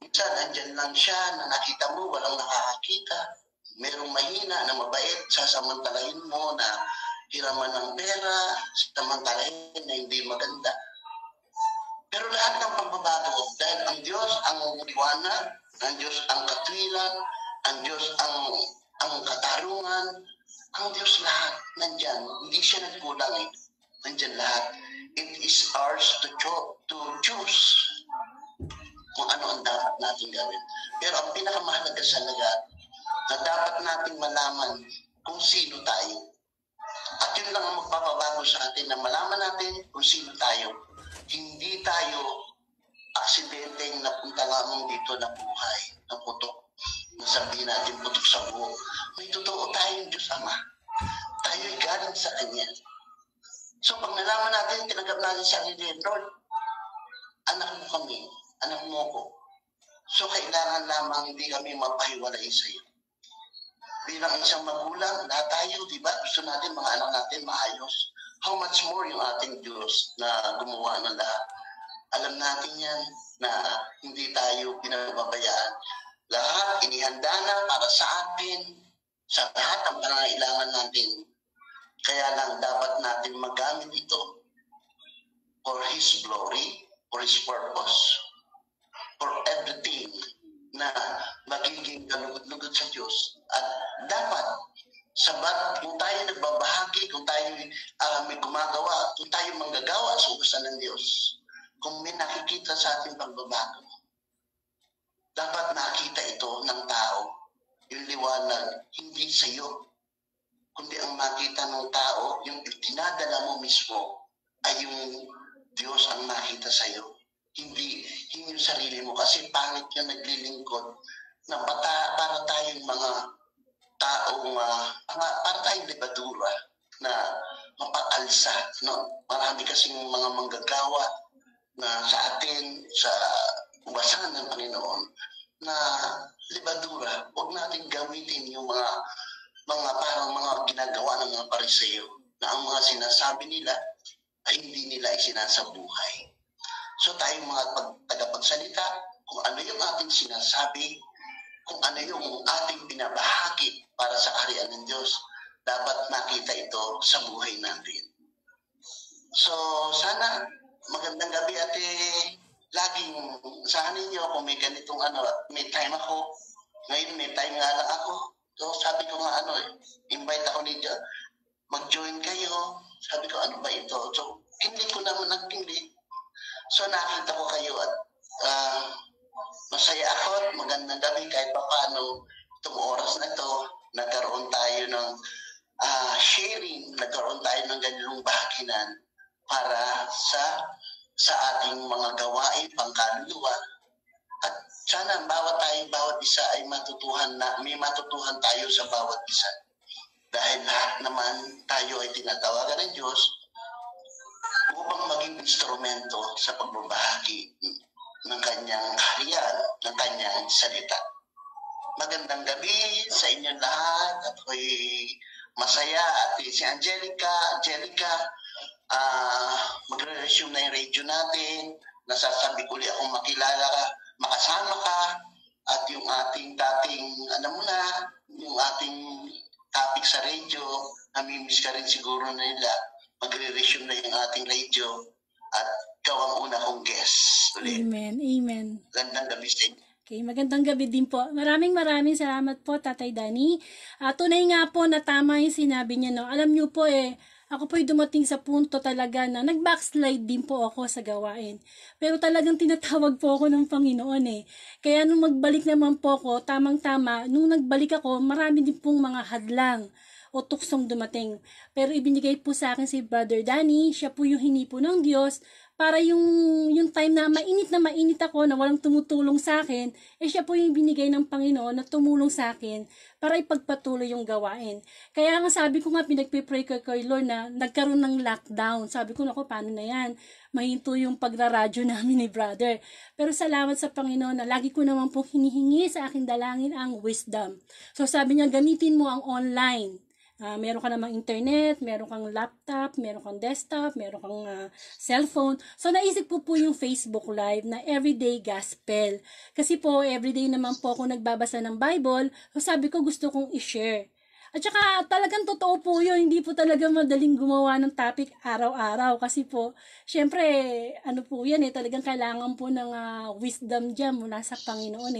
Minsan nandyan lang siya na nakita mo, walang nakakakita. Merong mahina na mabait, sasamantalahin mo na hiraman ng pera, samantalahin na hindi maganda. Pero lahat ng pagbabago, dahil ang Diyos ang liwanag, ang Diyos ang katwiran, ang Diyos ang katarungan, ang Diyos lahat nandyan. Hindi siya nagkulang eh. Nandyan lahat. It is ours to choose kung ano ang dapat natin gawin. Pero ang pinakamahalaga sa lahat, na dapat natin malaman kung sino tayo. At yun lang ang magpapabago sa atin, na malaman natin kung sino tayo. Hindi tayo aksidenteng napunta lamang dito na buhay, na putok. Nasabihin natin putok sa buhok. May totoo tayong Diyos Ama. Tayo'y galing sa Kanya. So pag nalaman natin, tinanggap natin sa sarili, Lord, anak mo kami, anak mo ko. So kailangan lamang hindi kami mapahiwalay sa iyo. Bilang isang magulang, lahat tayo, di ba? Gusto natin mga anak natin maayos. How much more yung ating Diyos na gumawa ng lahat. Alam natin yan na hindi tayo pinababayaan. Lahat inihanda na para sa atin, sa lahat ng pangangailangan natin. Kaya lang dapat natin magamit ito for His glory, for His purpose, for everything na magiging kalugod-lugod sa Diyos. At dapat, sabat, kung tayo nagbabahagi, kung tayo may gumagawa, kung tayo manggagawa sa utusan ng Diyos, kung may nakikita sa ating pagbabago, dapat nakita ito ng tao, yung liwanag, hindi sa iyo, kundi ang makita ng tao, yung tinadala mo mismo, ay yung Diyos ang makita sa iyo. Hindi yung sarili mo, kasi pangit yung naglilingkod na para tayong mga taong para tayong libadura na mapaalsa, no? Marami kasing mga manggagawa na sa atin, sa ubasan ng Panginoon, na libadura. Huwag natin gamitin yung mga parang mga ginagawa ng mga Pariseo na ang mga sinasabi nila ay hindi nila isinasabuhay. So tayong mga tagapagsalita, kung ano yung ating sinasabi, kung ano yung ating pinabahagi para sa kaharian ng Diyos, dapat makita ito sa buhay natin. So sana magandang gabi at laging saan ninyo kung may ganitong may time ako. Ngayon may time nga lang ako. So sabi ko nga invite ako ninyo, mag-join kayo. Sabi ko ano ba ito? So hindi ko naman nagpili. So nakita ko kayo at masaya ako at magandang gabi kahit pa paano itong oras na ito. Nagkaroon tayo ng sharing, nagkaroon tayo ng ganitong bahaginan para sa ating mga gawain pangkaluluwa. At sana bawat isa ay may matutuhan tayo sa bawat isa. Dahil lahat naman tayo ay tinatawagan ng Diyos upang maging maging instrumento sa pagbabahagi ng kanyang kaharian, ng kanyang salita. Magandang gabi sa inyong lahat. At ako'y masaya. At si Angelica, magre-resume na yung radio natin. Nasasabi ko ulit akong makilala ka, makasama ka. At yung ating dating, yung ating topic sa radio, namimiss ka rin siguro nila. Magre-resume na yung ating radio. At ikaw ang una kong guest ulit. Amen. Amen. Gandang gabi sa inyo. Okay, magandang gabi din po. Maraming salamat po, Tatay Danny. Tunay nga po na tama yung sinabi niya, no? Alam niyo po ako po'y dumating sa punto talaga na nag-backslide din po ako sa gawain. Pero talagang tinatawag po ako ng Panginoon. Kaya nung magbalik naman po ako, tamang-tama, nung nagbalik ako, marami din pong mga hadlang o tuksong dumating. Pero ibinigay po sa akin si Brother Danny, siya po yung hinipo ng Diyos, para yung time na mainit ako na walang tumutulong sa akin, siya po yung binigay ng Panginoon na tumulong sa akin para ipagpatuloy yung gawain. Kaya nga sabi ko nga, pinagpipray ko kay Lord na nagkaroon ng lockdown. Sabi ko, naku, paano na yan? Mahinto yung pagraradyo namin ni Brother. Pero salamat sa Panginoon na lagi ko naman po hinihingi sa aking dalangin ang wisdom. So sabi niya, gamitin mo ang online. Meron ka namang internet, meron kang laptop, meron kang desktop, meron kang cellphone. So, naisip ko po yung Facebook Live na Everyday Gospel. Kasi po, everyday naman po ako nagbabasa ng Bible. So, sabi ko gusto kong i-share. At saka talagang totoo po yun, hindi po talaga madaling gumawa ng topic araw-araw. Kasi po, syempre, po yan talagang kailangan po ng wisdom dyan mula sa Panginoon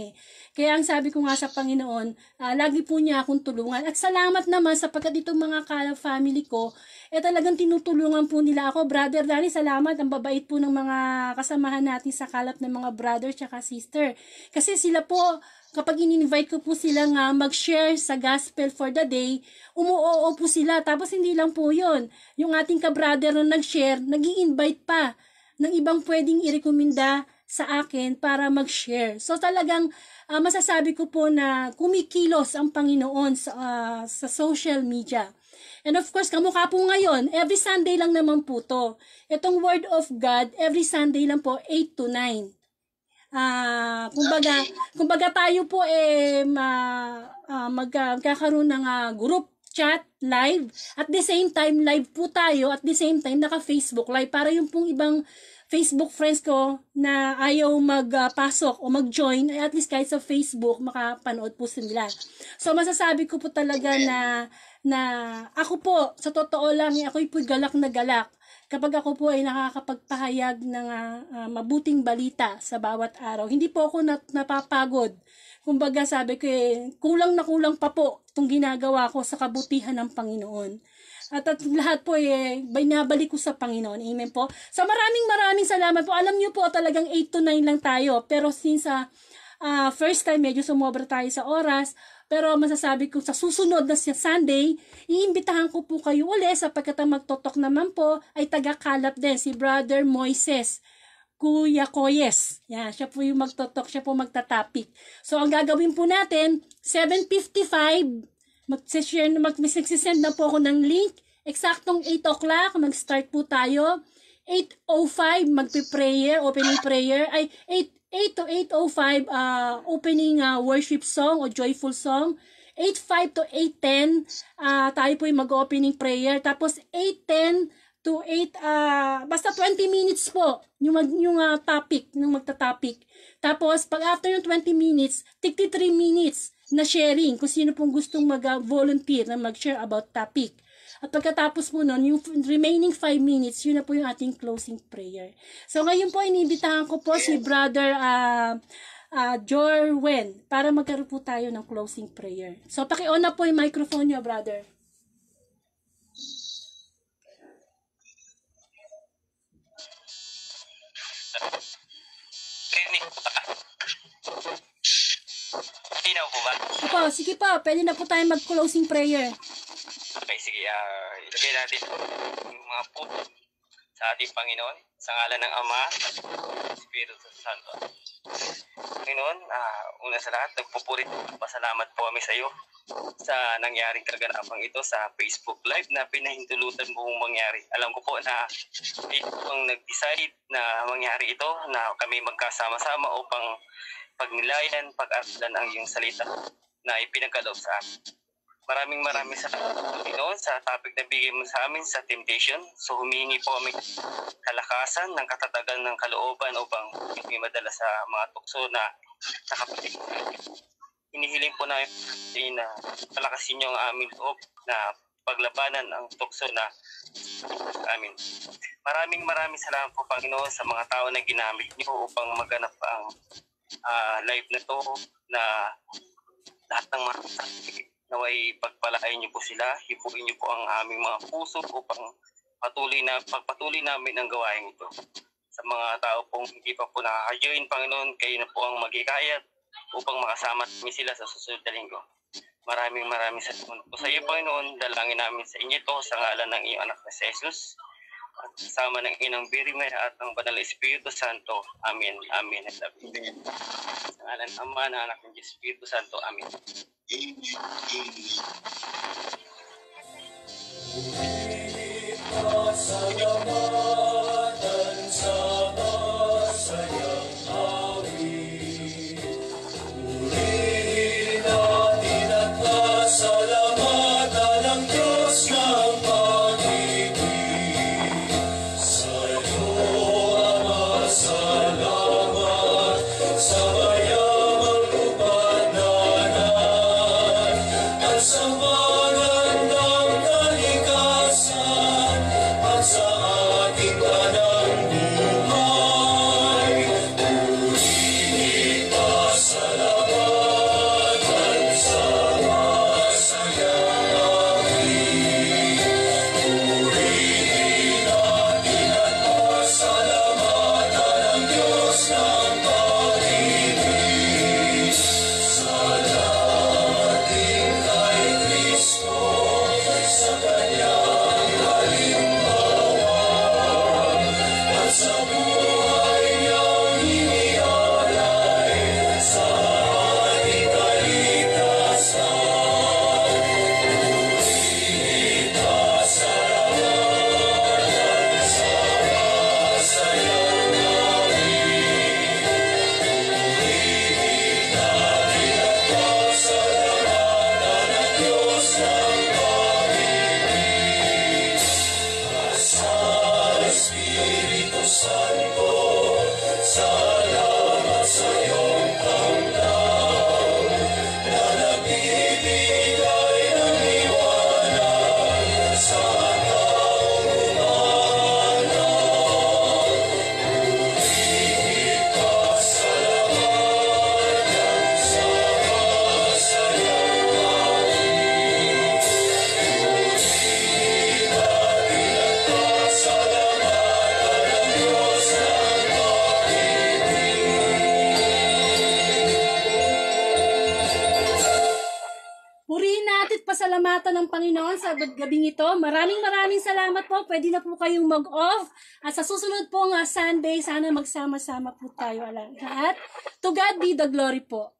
Kaya ang sabi ko nga sa Panginoon, lagi po niya akong tulungan. At salamat naman sapagkat itong mga family ko, talagang tinutulungan po nila ako. Brother Danny, salamat. Ang babait po ng mga kasamahan natin sa kalap ng mga brother tsaka sister. Kasi sila po, kapag in-invite ko po sila nga mag-share sa gospel for the day, umuoo po sila. Tapos hindi lang po yun. Yung ating ka-brother na nag-share, nag-i-invite pa ng ibang pwedeng i-rekomenda sa akin para mag-share. So talagang masasabi ko po na kumikilos ang Panginoon sa social media. And of course, kamukha po ngayon, every Sunday lang naman po to. Itong Word of God, every Sunday lang po, 8 to 9. Kumbaga tayo po magkakaroon ng group chat live at the same time live po tayo at the same time naka Facebook live para yung pong ibang Facebook friends ko na ayaw magpasok o mag-join at least kahit sa Facebook makapanood po sila. So masasabi ko po talaga na ako po sa totoo lang ako'y po galak na galak kapag ako po ay nakakapagpahayag ng mabuting balita sa bawat araw. Hindi po ako napapagod. Kumbaga sabi ko kulang na kulang pa po itong ginagawa ko sa kabutihan ng Panginoon. At lahat po binabalik ko sa Panginoon. Amen po. So maraming salamat po. Alam niyo po talagang 8 to 9 lang tayo. Pero since first time medyo sumobra tayo sa oras, pero masasabi ko sa susunod na Sunday, iimbitahan ko po kayo ulit sapagkat ang magtotok naman po ay taga-kalap din, si Brother Moises Kuya Koyes. Yan, siya po yung magtotok, siya po magtatapik. So ang gagawin po natin, 7:55, magsisend na po ako ng link. Eksaktong 8 o'clock, mag-start po tayo. 8:05, magpe-prayer, opening prayer. Ay, 8 to 8:05 opening worship song o joyful song. 8:05 to 8:10 tayo po yung mag-opening prayer. Tapos 8:10 to 8 basta 20 minutes po yung topic, yung magta-topic. Tapos pag after yung 20 minutes, 33 minutes na sharing kung sino pong gustong mag-volunteer na mag-share about topic. At pagkatapos po nun, yung remaining 5 minutes, yun na po yung ating closing prayer. So ngayon po, iniimbitahan ko po si Brother Jorwen para magkaroon po tayo ng closing prayer. So paki-on na po yung microphone nyo, Brother. Hinaw po ba? Opo, sige po, pwede na po tayo mag-closing prayer. Okay, sige. Ilagay natin yung mga sa ating Panginoon, sa ngalan ng Ama at Espiritu Santo. Panginoon, una sa lahat, nagpupurit pasalamat po kami sa iyo sa nangyaring kaganapang ito sa Facebook Live na pinahintulutan mong mangyari. Alam ko po na ito ang nag-decide na mangyari ito, na kami magkasama-sama upang pagnilayan, pag-aralan ang iyong salita na ipinagkaloob sa amin. Maraming salamat, Panginoon, sa topic na bigay mo sa amin sa temptation. So humingi po kami kalakasan ng katatagan ng kalooban upang hindi madala sa mga tukso na nakapatig. Hinihiling po namin na palakasin niyo ang aming loob na paglabanan ang tukso na amin. Maraming salamat po, Panginoon, sa mga tao na ginamit niyo upang maganap ang live na to, na lahat ng mga naway pagpalain niyo po sila, hipuin niyo po ang aming mga puso upang pagpatuloy namin ang gawain ito. Sa mga tao pong hindi pa po nakaka-join, Panginoon, kayo na po ang magikayat upang makasama kami sila sa susunod na linggo. Maraming salamat po sa iyo, Panginoon. Dalangin namin sa inyo ito sa ngalan ng iyong anak na si Jesus, at kasama ng inang Birime at ng Banal na Espiritu Santo. Amen. Amen. Sa ngalan ng Ama, ng Anak ng Espiritu Santo. Amen. Pasalamatan sa masayang awit. Purihin natin at pasalamatan ang Diyos ng pag-ibig. Sa'yo, Ama, salamat sa mayamang kapananan at sa magandang kalikasan at sa ating kanang buhay. Purihin pasalamatan sa masayang awit. Purihin natin at pasalamatan ang Diyos ng pag-ibig. Salamat kay Kristo sa kanyang halimbawa at sa buhay niyang inialay sa ating kaligtasan. Purihin pasalamatan sa masayang awit. Purihin natin at pasalamatan ang Diyos ng pag-ibig. Sa Espiritu Santo, salamat sa iyong kamdam na nagbibigay ng liwanag sa taong umanaw. Purihin pasalamatan sa masayang awit. Purihin natin at pasalamatan ang Diyos ng Purihin natin at pasalamatan ng Panginoon sa gabing ito. Maraming salamat po. Pwede na po kayong mag-off. At sa susunod pong Sunday, sana magsama-sama po tayo lahat. To God be the glory po.